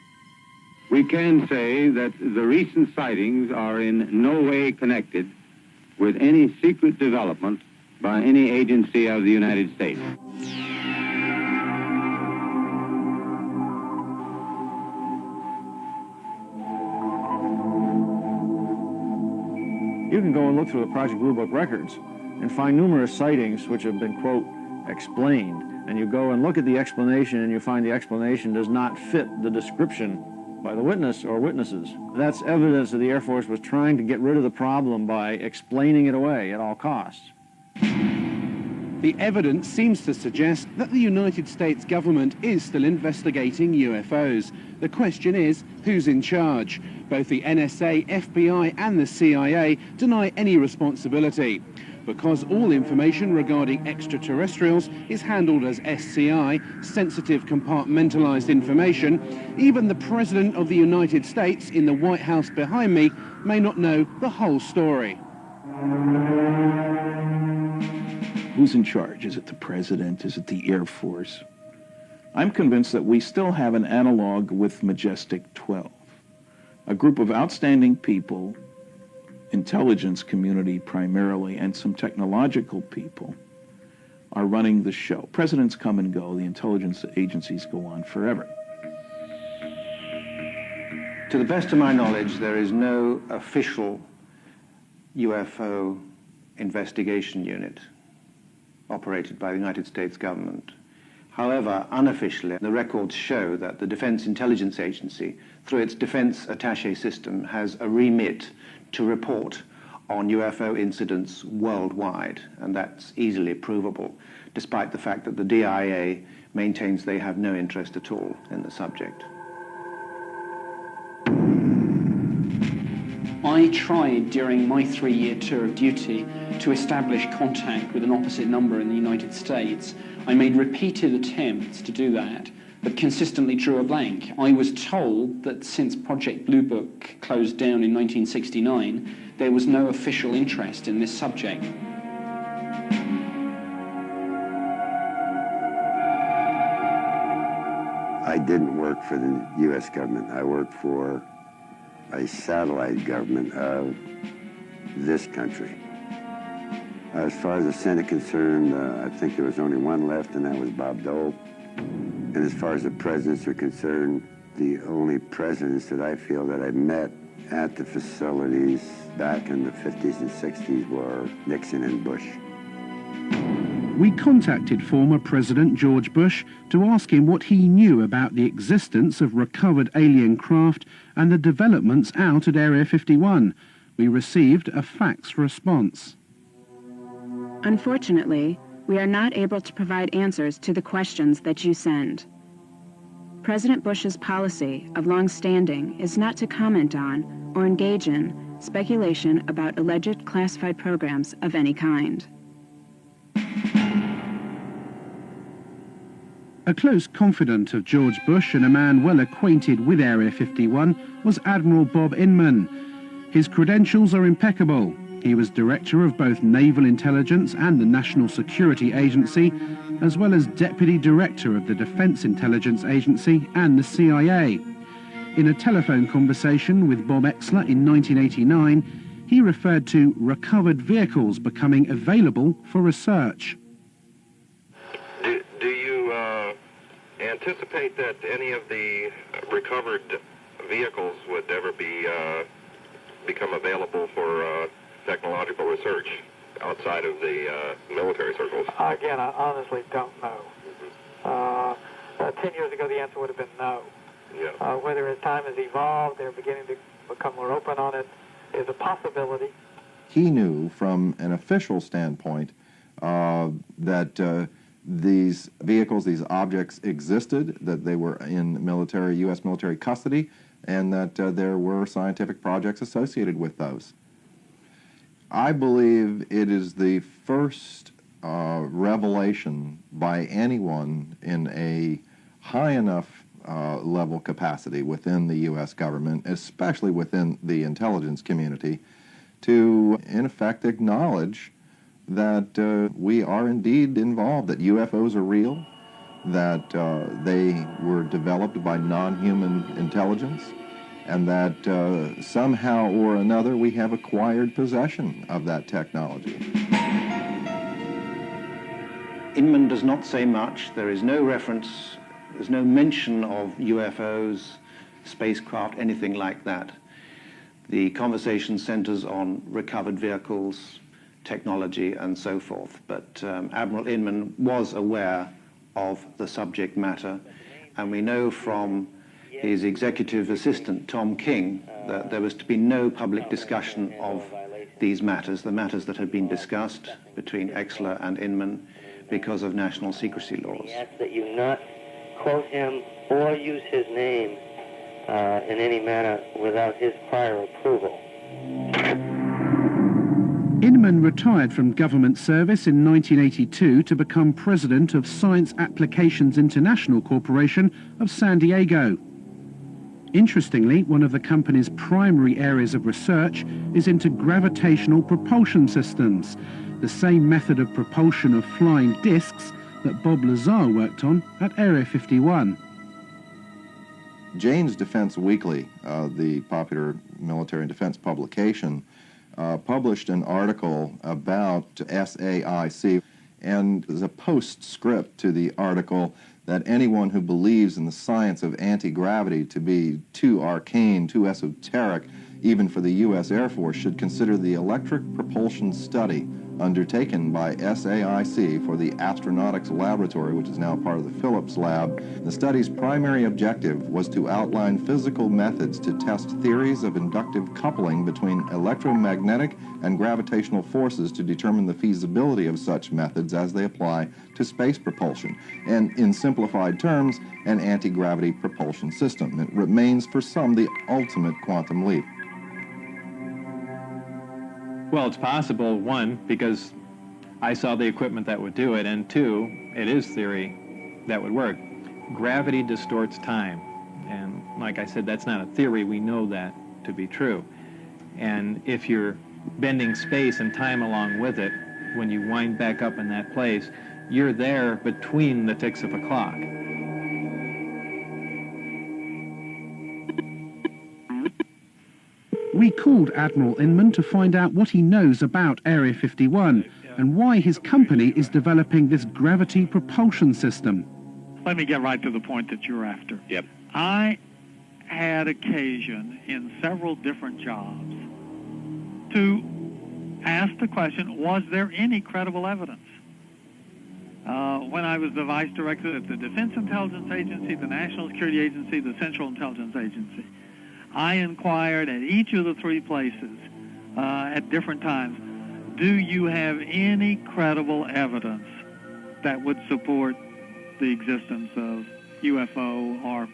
S5: We can say that the recent sightings are in no way connected with any secret development by any agency of the United States.
S19: You can go and look through the Project Blue Book records and find numerous sightings which have been, quote, explained. And you go and look at the explanation and you find the explanation does not fit the description by the witness or witnesses. That's evidence that the Air Force was trying to get rid of the problem by explaining it away at all costs.
S1: The evidence seems to suggest that the United States government is still investigating UFOs. The question is, who's in charge? Both the NSA, FBI and the CIA deny any responsibility. Because all information regarding extraterrestrials is handled as SCI, sensitive compartmentalized information, even the President of the United States in the White House behind me may not know the whole story.
S9: Who's in charge? Is it the President? Is it the Air Force? I'm convinced that we still have an analog with Majestic 12. A group of outstanding people, intelligence community primarily, and some technological people are running the show. Presidents come and go. The intelligence agencies go on forever.
S14: To the best of my knowledge, there is no official UFO investigation unit operated by the United States government. However, unofficially, the records show that the Defense Intelligence Agency, through its Defense Attaché system, has a remit to report on UFO incidents worldwide, and that's easily provable, despite the fact that the DIA maintains they have no interest at all in the subject.
S21: I tried during my 3-year tour of duty to establish contact with an opposite number in the United States. I made repeated attempts to do that, but consistently drew a blank. I was told that since Project Blue Book closed down in 1969, there was no official interest in this subject.
S6: I didn't work for the U.S. government. I worked for a satellite government of this country. As far as the Senate concerned, I think there was only one left, and that was Bob Dole. And as far as the presidents are concerned, the only presidents that I feel that I met at the facilities back in the 50s and 60s were Nixon and Bush.
S1: We contacted former President George Bush to ask him what he knew about the existence of recovered alien craft and the developments out at Area 51. We received a fax response.
S11: Unfortunately, we are not able to provide answers to the questions that you send. President Bush's policy of long-standing is not to comment on or engage in speculation about alleged classified programs of any kind.
S1: A close confidant of George Bush and a man well acquainted with Area 51 was Admiral Bob Inman. His credentials are impeccable. He was director of both Naval Intelligence and the National Security Agency, as well as deputy director of the Defense Intelligence Agency and the CIA. In a telephone conversation with Bob Exler in 1989, he referred to recovered vehicles becoming available for research.
S13: Do you anticipate that any of the recovered vehicles would ever become available for technological research outside of the military circles?
S16: Again, I honestly don't know. 10 years ago, the answer would have been no.
S13: Yeah.
S16: Whether as time has evolved, they're beginning to become more open on it, is a possibility.
S2: He knew from an official standpoint that these vehicles, these objects existed, that they were in military, U.S. military custody, and that there were scientific projects associated with those. I believe it is the first revelation by anyone in a high enough level capacity within the U.S. government, especially within the intelligence community, to, in effect, acknowledge that we are indeed involved, that UFOs are real, that they were developed by non-human intelligence, and that somehow or another we have acquired possession of that technology.
S14: Inman does not say much. There is no reference, there's no mention of UFOs, spacecraft, anything like that. The conversation centers on recovered vehicles, technology, and so forth. But Admiral Inman was aware of the subject matter, and we know from his executive assistant, Tom King, that there was to be no public discussion of these matters, the matters that had been discussed between Exler and Inman, because of national secrecy laws.
S7: We ask that you not quote him or use his name in any manner without his prior approval.
S1: Inman retired from government service in 1982 to become president of Science Applications International Corporation of San Diego. Interestingly, one of the company's primary areas of research is into gravitational propulsion systems, the same method of propulsion of flying discs that Bob Lazar worked on at Area 51.
S2: Jane's Defense Weekly, the popular military and defense publication, published an article about SAIC, and there's a postscript to the article that anyone who believes in the science of anti-gravity to be too arcane, too esoteric, even for the U.S. Air Force, should consider the electric propulsion study undertaken by SAIC for the Astronautics Laboratory, which is now part of the Phillips Lab. The study's primary objective was to outline physical methods to test theories of inductive coupling between electromagnetic and gravitational forces to determine the feasibility of such methods as they apply to space propulsion, and in simplified terms, an anti-gravity propulsion system. It remains for some the ultimate quantum leap.
S3: Well, it's possible, one, because I saw the equipment that would do it, and two, it is theory that would work. Gravity distorts time, and like I said, that's not a theory, we know that to be true. And if you're bending space and time along with it, when you wind back up in that place, you're there between the ticks of a clock.
S1: We called Admiral Inman to find out what he knows about Area 51 and why his company is developing this gravity propulsion system.
S12: Let me get right to the point that you're after.
S17: Yep.
S12: I had occasion in several different jobs to ask the question, was there any credible evidence? When I was the vice director at the Defense Intelligence Agency, the National Security Agency, the Central Intelligence Agency, I inquired at each of the three places at different times, do you have any credible evidence that would support the existence of UFO or,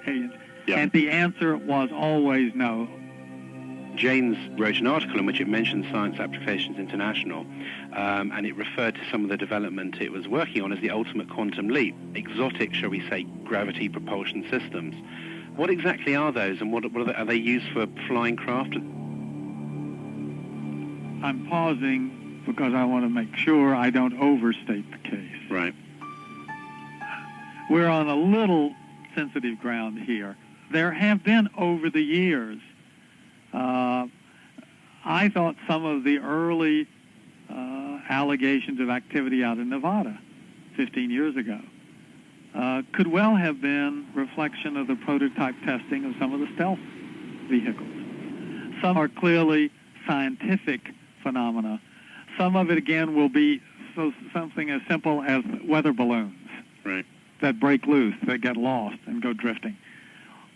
S12: aliens?
S17: Yep.
S12: And the answer was always no.
S17: Janes wrote an article in which it mentioned Science Applications International, and it referred to some of the development it was working on as the ultimate quantum leap, exotic, shall we say, gravity propulsion systems. What exactly are those, and what are they used for flying craft?
S12: I'm pausing because I want to make sure I don't overstate the case.
S17: Right.
S12: We're on a little sensitive ground here. There have been, over the years, I thought some of the early allegations of activity out in Nevada 15 years ago could well have been reflection of the prototype testing of some of the stealth vehicles. Some are clearly scientific phenomena. Some of it, again, will be something as simple as weather balloons that break loose, that get lost and go drifting.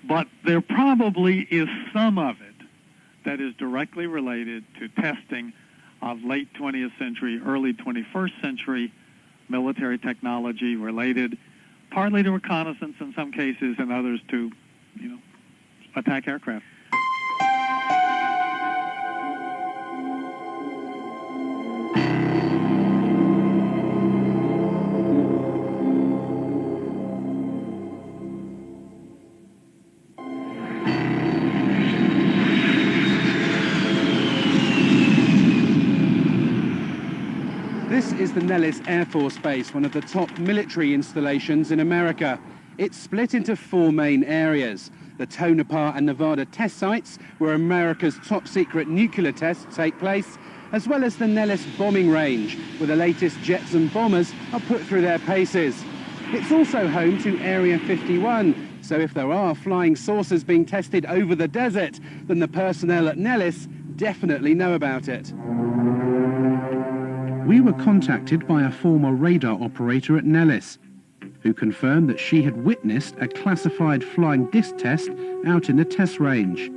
S12: But there probably is some of it that is directly related to testing of late 20th century, early 21st century military technology related partly to reconnaissance in some cases and others to, attack aircraft.
S1: is the Nellis Air Force Base, one of the top military installations in America. It's split into 4 main areas. The Tonopah and Nevada test sites, where America's top-secret nuclear tests take place, as well as the Nellis bombing range, where the latest jets and bombers are put through their paces. It's also home to Area 51, so if there are flying saucers being tested over the desert, then the personnel at Nellis definitely know about it. We were contacted by a former radar operator at Nellis, who confirmed that she had witnessed a classified flying disc test out in the test range.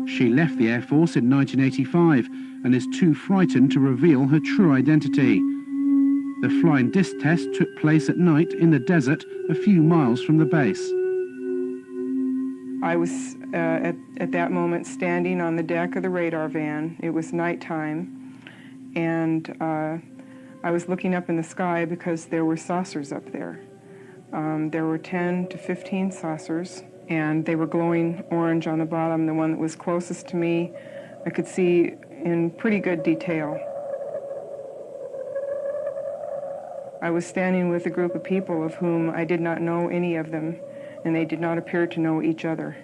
S1: She left the Air Force in 1985 and is too frightened to reveal her true identity. The flying disc test took place at night in the desert a few miles from the base.
S10: I was at that moment standing on the deck of the radar van. It was nighttime, and I was looking up in the sky because there were saucers up there. There were 10 to 15 saucers, and they were glowing orange on the bottom. The one that was closest to me, I could see in pretty good detail. I was standing with a group of people of whom I did not know any of them, and they did not appear to know each other.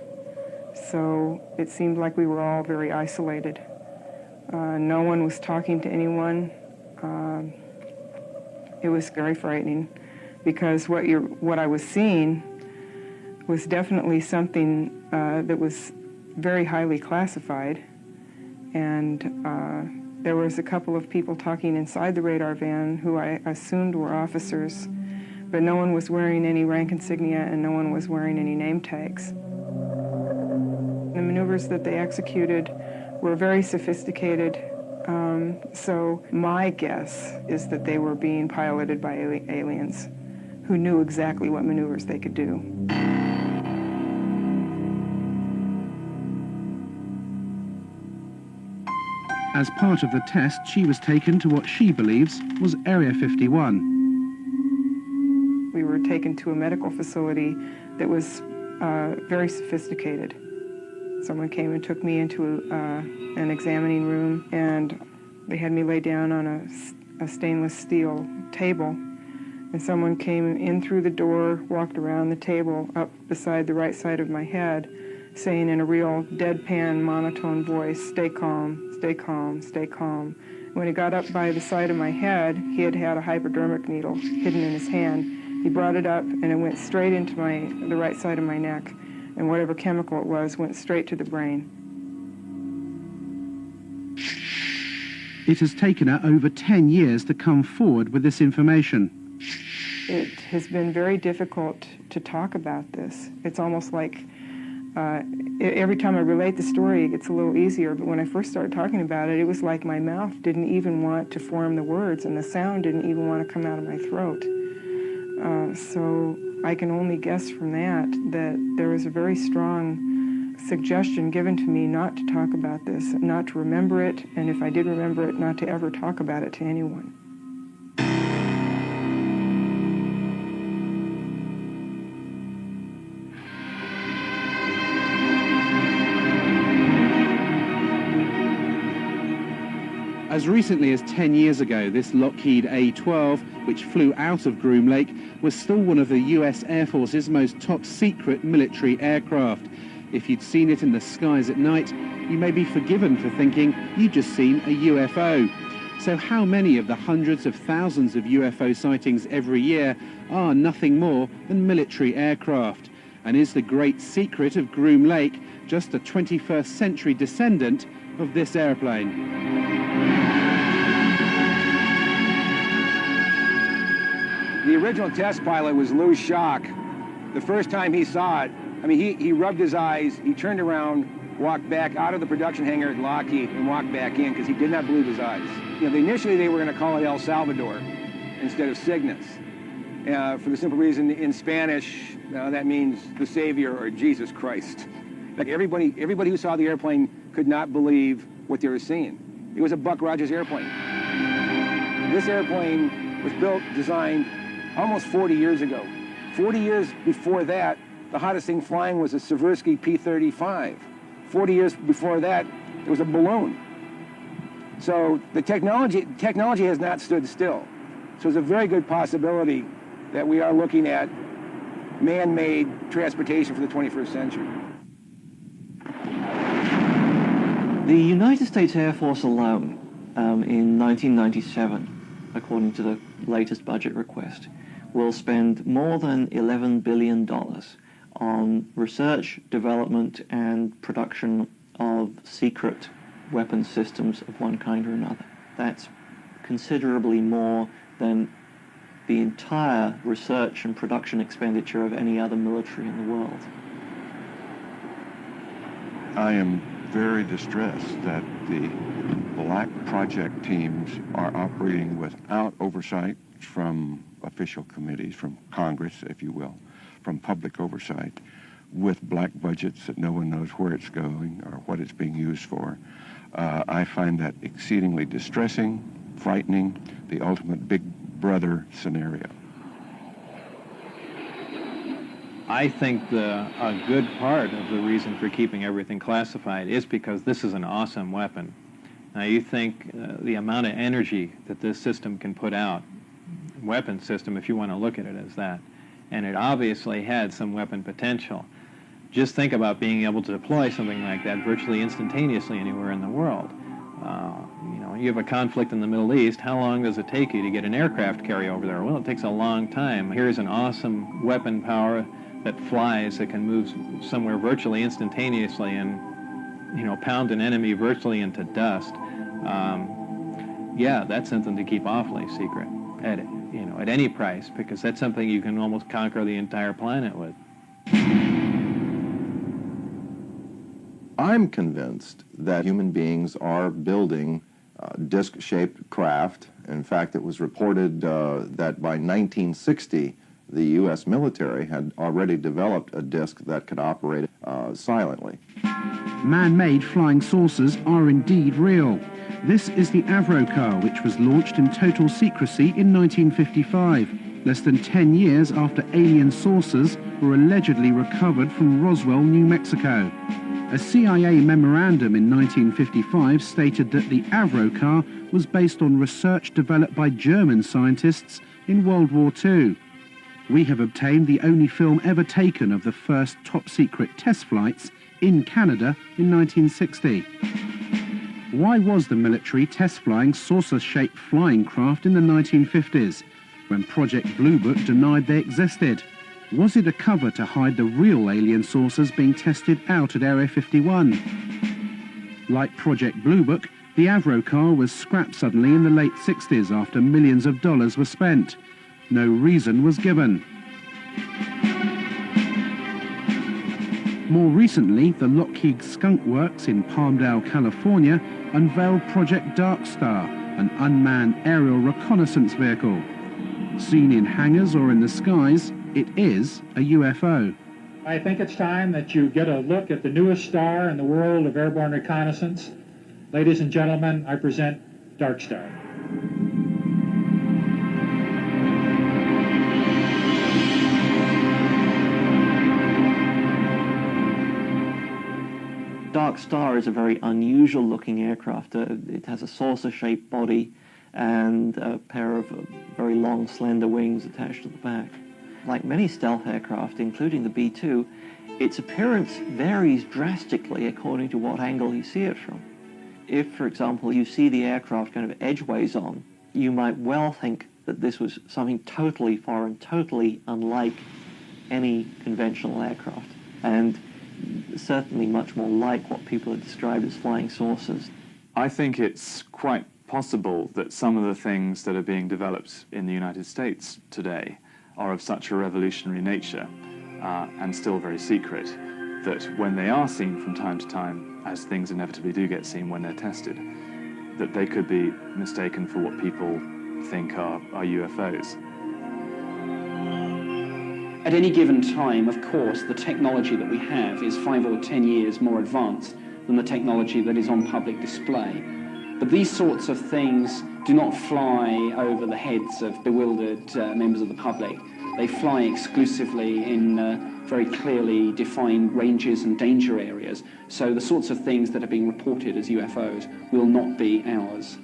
S10: So it seemed like we were all very isolated. No one was talking to anyone. It was very frightening, because what I was seeing was definitely something that was very highly classified, and there was a couple of people talking inside the radar van who I assumed were officers, but no one was wearing any rank insignia and no one was wearing any name tags. The maneuvers that they executed were very sophisticated, so my guess is that they were being piloted by aliens who knew exactly what maneuvers they could do.
S1: As part of the test, she was taken to what she believes was Area 51.
S10: We were taken to a medical facility that was very sophisticated. Someone came and took me into an examining room, and they had me lay down on a stainless steel table. And someone came in through the door, walked around the table up beside the right side of my head, saying in a real deadpan, monotone voice, "Stay calm, stay calm, stay calm." When he got up by the side of my head, he had a hypodermic needle hidden in his hand. He brought it up, and it went straight into the right side of my neck, and whatever chemical it was went straight to the brain.
S1: It has taken her over 10 years to come forward with this information.
S10: It has been very difficult to talk about this. It's almost like every time I relate the story, it gets a little easier, but when I first started talking about it, it was like my mouth didn't even want to form the words, and the sound didn't even want to come out of my throat. So I can only guess from that there was a very strong suggestion given to me not to talk about this, not to remember it, and if I did remember it, not to ever talk about it to anyone.
S1: As recently as 10 years ago, this Lockheed A-12, which flew out of Groom Lake, was still one of the US Air Force's most top-secret military aircraft. If you'd seen it in the skies at night, you may be forgiven for thinking you'd just seen a UFO. So how many of the hundreds of thousands of UFO sightings every year are nothing more than military aircraft? And is the great secret of Groom Lake just a 21st century descendant of this airplane?
S15: The original test pilot was Lou Schock. The first time he saw it, I mean, he rubbed his eyes, he turned around, walked back out of the production hangar at Lockheed and walked back in because he did not believe his eyes. You know, initially they were going to call it El Salvador instead of Cygnus. For the simple reason, in Spanish, that means the Savior or Jesus Christ. Like everybody who saw the airplane could not believe what they were seeing. It was a Buck Rogers airplane. This airplane was built, designed almost 40 years ago. 40 years before that, the hottest thing flying was a Seversky P-35. 40 years before that, it was a balloon. So the technology has not stood still. So it's a very good possibility that we are looking at man-made transportation for the 21st century.
S4: The United States Air Force alone, in 1997, according to the latest budget request, will spend more than $11 billion on research, development, and production of secret weapons systems of one kind or another. That's considerably more than the entire research and production expenditure of any other military in the world.
S8: I am very distressed that the black project teams are operating without oversight from official committees, from Congress, if you will, from public oversight, with black budgets that no one knows where it's going or what it's being used for. I find that exceedingly distressing, frightening, the ultimate big brother scenario.
S3: I think a good part of the reason for keeping everything classified is because this is an awesome weapon. Now you think the amount of energy that this system can put out, weapon system if you want to look at it as that, and it obviously had some weapon potential. Just think about being able to deploy something like that virtually instantaneously anywhere in the world. You know, you have a conflict in the Middle East, how long does it take you to get an aircraft carry over there? Well, it takes a long time. Here's an awesome weapon power that flies, that can move somewhere virtually instantaneously and, you know, pound an enemy virtually into dust. Yeah, that's something to keep awfully secret at, you know, at any price, because that's something you can almost conquer the entire planet with.
S2: I'm convinced that human beings are building disc-shaped craft. In fact, it was reported that by 1960, the U.S. military had already developed a disc that could operate silently.
S1: Man-made flying saucers are indeed real. This is the Avro car, which was launched in total secrecy in 1955, less than 10 years after alien saucers were allegedly recovered from Roswell, New Mexico. A CIA memorandum in 1955 stated that the Avro car was based on research developed by German scientists in World War II. We have obtained the only film ever taken of the first top-secret test flights in Canada in 1960. Why was the military test-flying saucer-shaped flying craft in the 1950s, when Project Blue Book denied they existed? Was it a cover to hide the real alien saucers being tested out at Area 51? Like Project Blue Book, the Avro car was scrapped suddenly in the late 60s after millions of dollars were spent. No reason was given. More recently, the Lockheed Skunk Works in Palmdale, California, unveiled Project Dark Star, an unmanned aerial reconnaissance vehicle. Seen in hangars or in the skies, it is a UFO.
S18: I think it's time that you get a look at the newest star in the world of airborne reconnaissance. Ladies and gentlemen, I present Dark Star.
S4: Dark Star is a very unusual looking aircraft. It has a saucer-shaped body and a pair of very long, slender wings attached to the back. Like many stealth aircraft, including the B-2, its appearance varies drastically according to what angle you see it from. If, for example, you see the aircraft kind of edgeways on, you might well think that this was something totally foreign, totally unlike any conventional aircraft, and certainly much more like what people have described as flying saucers.
S20: I think it's quite possible that some of the things that are being developed in the United States today are of such a revolutionary nature and still very secret that when they are seen from time to time, as things inevitably do get seen when they're tested, that they could be mistaken for what people think are UFOs.
S21: At any given time, of course, the technology that we have is 5 or 10 years more advanced than the technology that is on public display. But these sorts of things do not fly over the heads of bewildered members of the public. They fly exclusively in very clearly defined ranges and danger areas. So the sorts of things that are being reported as UFOs will not be ours.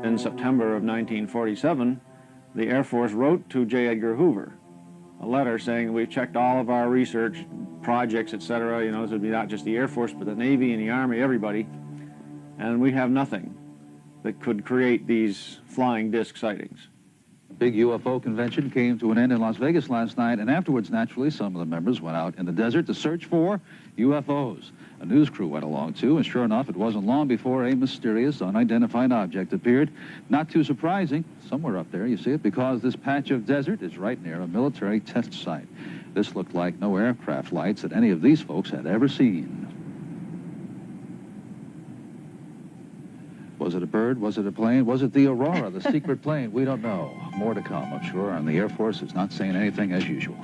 S19: In September of 1947, the Air Force wrote to J. Edgar Hoover a letter saying we've checked all of our research projects, etc. You know, this would be not just the Air Force, but the Navy and the Army, everybody, and we have nothing that could create these flying disc sightings.
S5: Big UFO convention came to an end in Las Vegas last night, and afterwards, naturally, some of the members went out in the desert to search for UFOs. A news crew went along, too, and sure enough, it wasn't long before a mysterious, unidentified object appeared. Not too surprising, somewhere up there, you see it, because this patch of desert is right near a military test site. This looked like no aircraft lights that any of these folks had ever seen. Was it a bird? Was it a plane? Was it the Aurora, the secret plane? We don't know. More to come, I'm sure, and the Air Force is not saying anything as usual.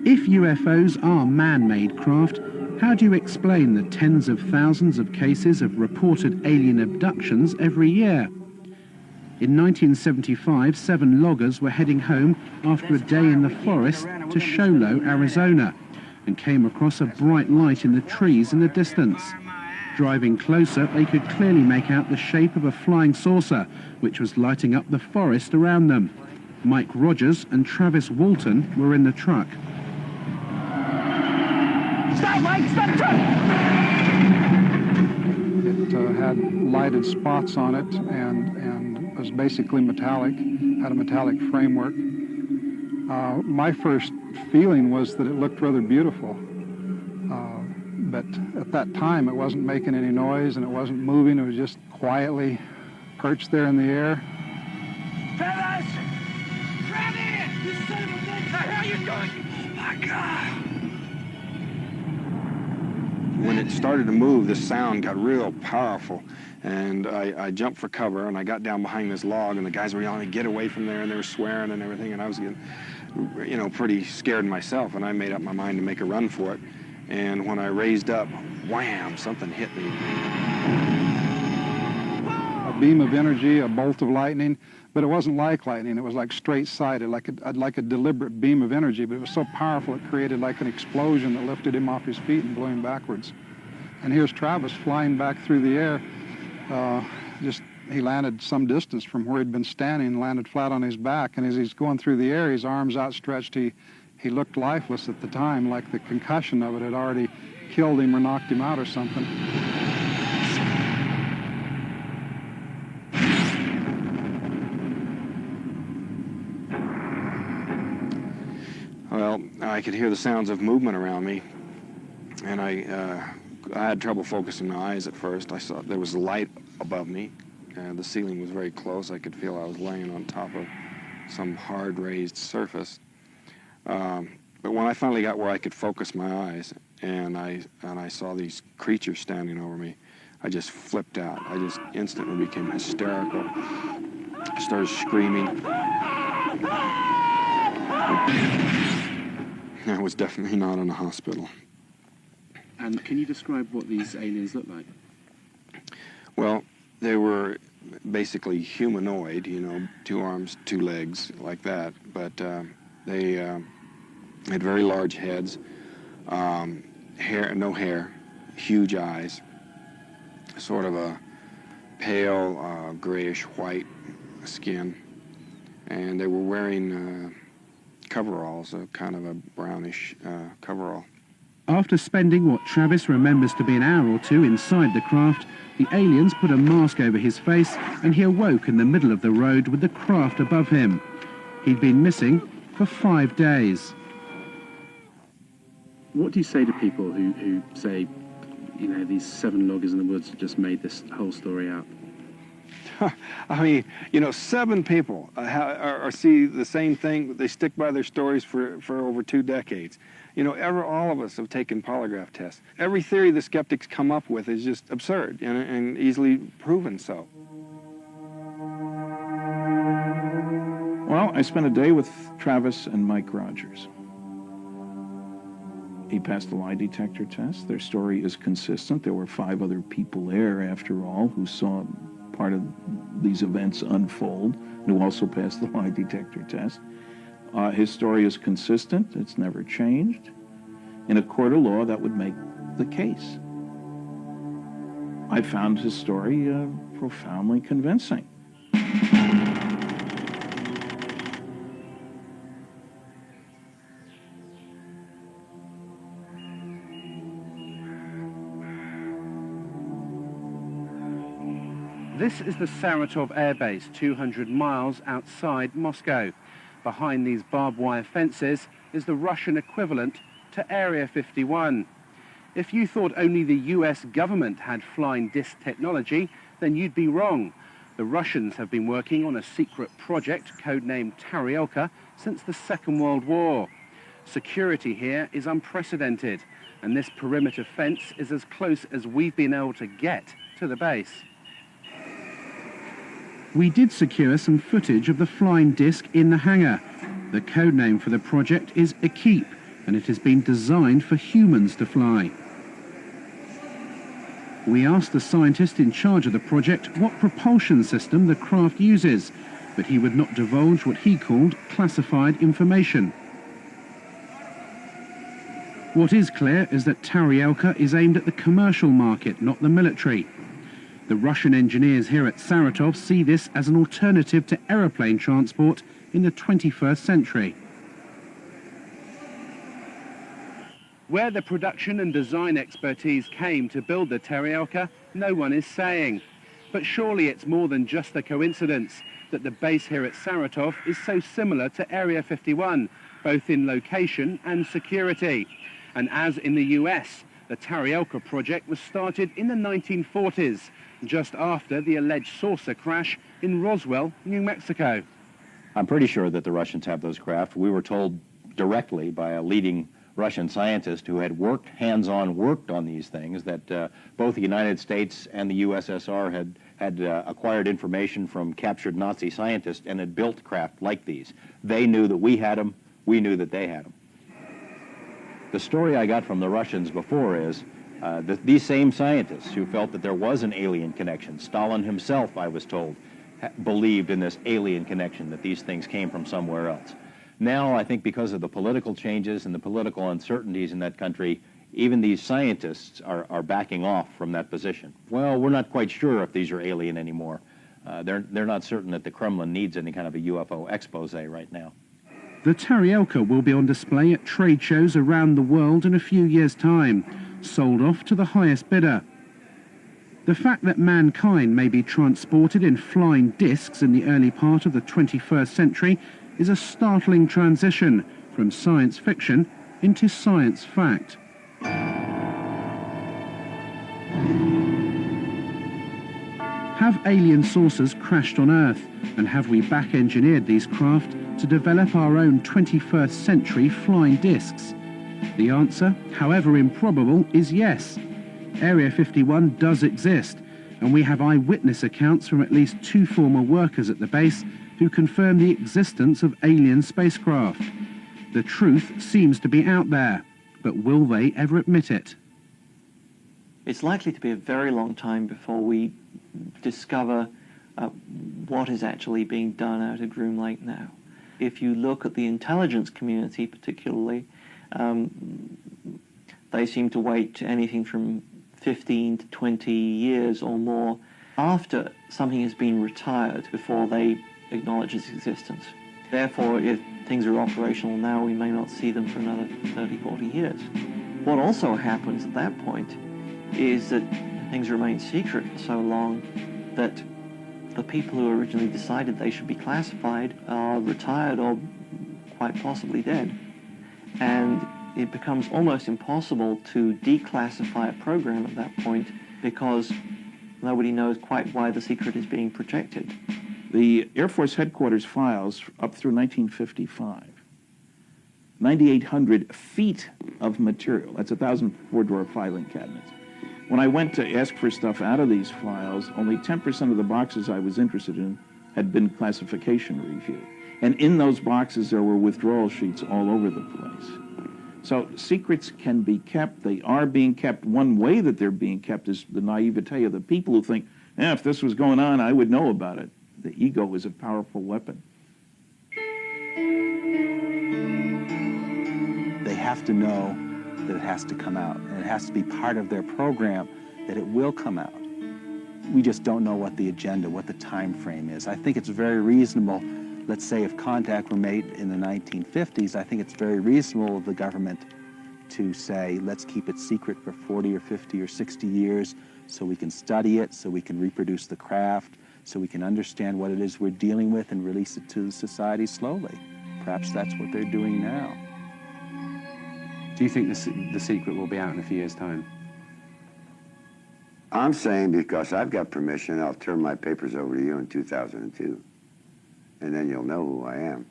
S1: If UFOs are man-made craft, how do you explain the tens of thousands of cases of reported alien abductions every year? In 1975, 7 loggers were heading home after a day in the forest to Sholo, Arizona, and came across a bright light in the trees in the distance. Driving closer, they could clearly make out the shape of a flying saucer, which was lighting up the forest around them. Mike Rogers and Travis Walton were in the truck.
S22: Stop, Mike! Stop the truck!
S23: It had lighted spots on it and was basically metallic, had a metallic framework. My first feeling was that it looked rather beautiful. But at that time, it wasn't making any noise and it wasn't moving. It was just quietly perched there in the air.
S22: Travis! Travis! You son of a bitch! How are you doing? Oh, my God!
S15: When it started to move, the sound got real powerful, and I jumped for cover, and I got down behind this log, and the guys were yelling, "Get away from there," and they were swearing and everything, and I was getting, you know, pretty scared myself, and I made up my mind to make a run for it. And when I raised up, wham, something hit me.
S23: A beam of energy, a bolt of lightning, but it wasn't like lightning. It was like straight-sided, like a deliberate beam of energy, but it was so powerful it created like an explosion that lifted him off his feet and blew him backwards. And here's Travis flying back through the air. He landed some distance from where he'd been standing, landed flat on his back, and as he's going through the air, his arms outstretched, he looked lifeless at the time, like the concussion of it had already killed him or knocked him out or something.
S15: Well, I could hear the sounds of movement around me, and I had trouble focusing my eyes at first. I saw there was a light above me, and the ceiling was very close. I could feel I was laying on top of some hard raised surface. But when I finally got where I could focus my eyes, and I saw these creatures standing over me, I just flipped out. I just instantly became hysterical. I started screaming. I was definitely not in a hospital.
S1: And can you describe what these aliens look like?
S15: Well, they were basically humanoid, you know, 2 arms, 2 legs, like that. But they had very large heads, no hair, huge eyes, sort of a pale grayish-white skin, and they were wearing coveralls, a kind of a brownish coverall.
S1: After spending what Travis remembers to be an hour or 2 inside the craft, the aliens put a mask over his face and he awoke in the middle of the road with the craft above him. He'd been missing for 5 days.
S24: What do you say to people who say, you know, these 7 loggers in the woods just made this whole story up?
S15: I mean, you know, 7 people see the same thing. They stick by their stories for over 2 decades. You know, all of us have taken polygraph tests. Every theory the skeptics come up with is just absurd and easily proven so.
S9: Well, I spent a day with Travis and Mike Rogers. He passed the lie detector test. Their story is consistent. There were 5 other people there, after all, who saw part of these events unfold, and who also passed the lie detector test. His story is consistent. It's never changed. In a court of law, that would make the case. I found his story profoundly convincing.
S1: This is the Saratov Air Base, 200 miles outside Moscow. Behind these barbed wire fences is the Russian equivalent to Area 51. If you thought only the US government had flying disc technology, then you'd be wrong. The Russians have been working on a secret project codenamed Taryelka since the Second World War. Security here is unprecedented, and this perimeter fence is as close as we've been able to get to the base. We did secure some footage of the flying disc in the hangar. The codename for the project is Ekip, and it has been designed for humans to fly. We asked the scientist in charge of the project what propulsion system the craft uses, but he would not divulge what he called classified information. What is clear is that Taryelka is aimed at the commercial market, not the military. The Russian engineers here at Saratov see this as an alternative to aeroplane transport in the 21st century. Where the production and design expertise came to build the Taryelka, no one is saying. But surely it's more than just a coincidence that the base here at Saratov is so similar to Area 51, both in location and security. And as in the US, the Taryelka project was started in the 1940s, just after the alleged saucer crash in Roswell, New Mexico.
S6: I'm pretty sure that the Russians have those craft. We were told directly by a leading Russian scientist who had hands-on worked on these things, that both the United States and the USSR had acquired information from captured Nazi scientists and had built craft like these. They knew that we had them. We knew that they had them. The story I got from the Russians before is that these same scientists who felt that there was an alien connection, Stalin himself, I was told, believed in this alien connection, that these things came from somewhere else. Now, I think because of the political changes and the political uncertainties in that country, even these scientists are backing off from that position. Well, we're not quite sure if these are alien anymore. They're not certain that the Kremlin needs any kind of a UFO expose right now.
S1: The Taryelka will be on display at trade shows around the world in a few years' time, sold off to the highest bidder. The fact that mankind may be transported in flying discs in the early part of the 21st century is a startling transition from science fiction into science fact. Have alien saucers crashed on Earth, and have we back-engineered these craft to develop our own 21st century flying discs? The answer, however improbable, is yes. Area 51 does exist, and we have eyewitness accounts from at least 2 former workers at the base who confirm the existence of alien spacecraft. The truth seems to be out there, but will they ever admit it?
S4: It's likely to be a very long time before we discover what is actually being done out at Groom Lake now. If you look at the intelligence community particularly, they seem to wait anything from 15 to 20 years or more after something has been retired before they acknowledge its existence. Therefore, if things are operational now, we may not see them for another 30, 40 years. What also happens at that point is that things remain secret for so long that the people who originally decided they should be classified are retired or quite possibly dead. And it becomes almost impossible to declassify a program at that point because nobody knows quite why the secret is being protected.
S9: The Air Force headquarters files up through 1955, 9,800 feet of material. That's 1,000 four-drawer filing cabinets. When I went to ask for stuff out of these files, only 10% of the boxes I was interested in had been classification reviewed. And in those boxes, there were withdrawal sheets all over the place. So secrets can be kept. They are being kept. One way that they're being kept is the naivete of the people who think, if this was going on, I would know about it. The ego is a powerful weapon.
S11: They have to know that it has to come out, and it has to be part of their program that it will come out. We just don't know what the agenda, what the time frame is. I think it's very reasonable, let's say if contact were made in the 1950s, I think it's very reasonable of the government to say, let's keep it secret for 40 or 50 or 60 years so we can study it, so we can reproduce the craft, so we can understand what it is we're dealing with and release it to society slowly. Perhaps that's what they're doing now.
S13: Do you think the secret will be out in a few years' time?
S14: I'm saying because I've got permission, I'll turn my papers over to you in 2002. And then you'll know who I am.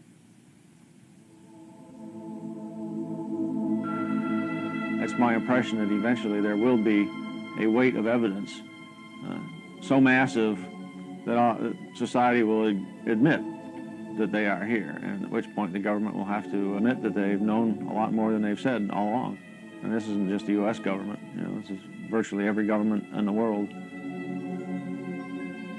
S19: That's my impression that eventually there will be a weight of evidence so massive that society will admit that they are here, and at which point the government will have to admit that they've known a lot more than they've said all along. And this isn't just the U.S. government, this is virtually every government in the world.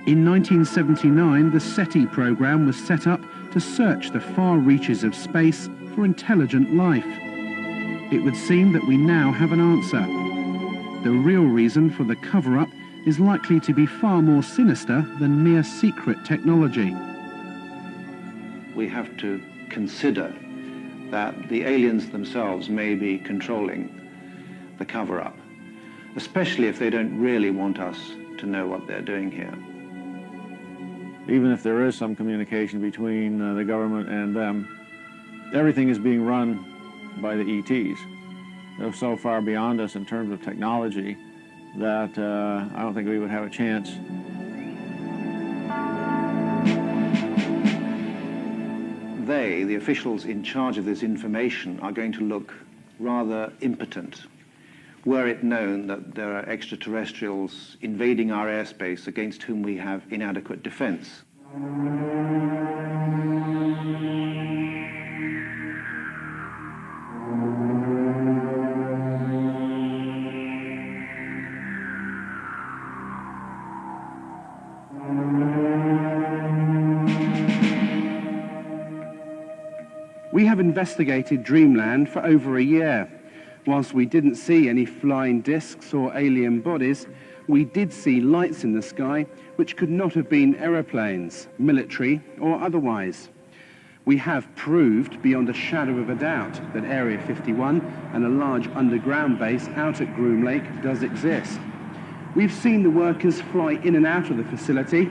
S1: In 1979, the SETI program was set up to search the far reaches of space for intelligent life. It would seem that we now have an answer. The real reason for the cover-up is likely to be far more sinister than mere secret technology.
S16: We have to consider that the aliens themselves may be controlling the cover-up, especially if they don't really want us to know what they're doing here.
S19: Even if there is some communication between the government and them, everything is being run by the ETs. They're so far beyond us in terms of technology that I don't think we would have a chance.
S16: They, the officials in charge of this information, are going to look rather impotent were it known that there are extraterrestrials invading our airspace against whom we have inadequate defense.
S1: We have investigated Dreamland for over a year. Whilst we didn't see any flying discs or alien bodies, we did see lights in the sky which could not have been aeroplanes, military or otherwise. We have proved beyond a shadow of a doubt that Area 51 and a large underground base out at Groom Lake does exist. We've seen the workers fly in and out of the facility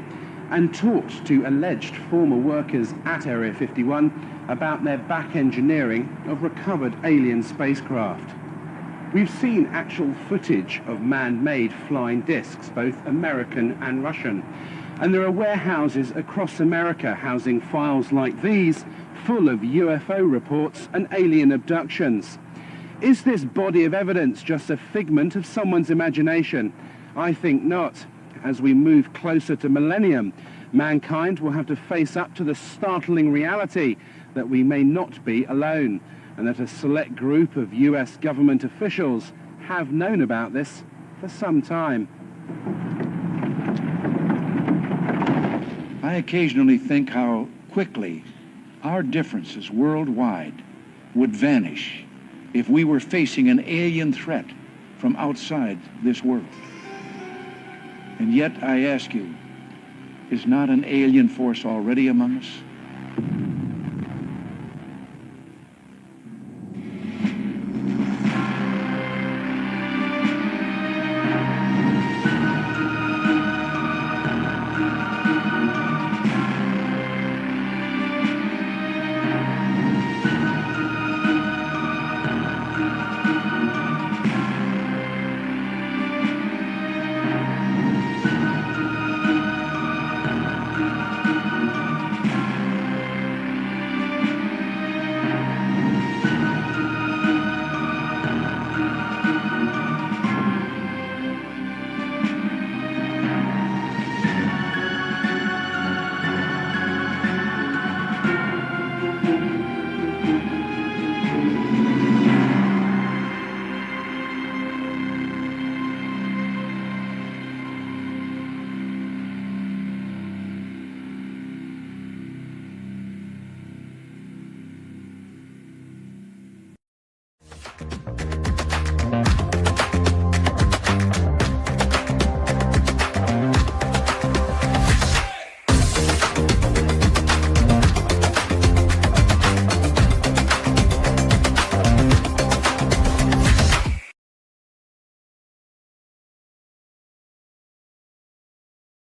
S1: and talked to alleged former workers at Area 51 about their back engineering of recovered alien spacecraft. We've seen actual footage of man-made flying discs, both American and Russian. And there are warehouses across America housing files like these, full of UFO reports and alien abductions. Is this body of evidence just a figment of someone's imagination? I think not. As we move closer to millennium, mankind will have to face up to the startling reality that we may not be alone, and that a select group of US government officials have known about this for some time.
S25: I occasionally think how quickly our differences worldwide would vanish if we were facing an alien threat from outside this world. And yet, I ask you, is not an alien force already among us?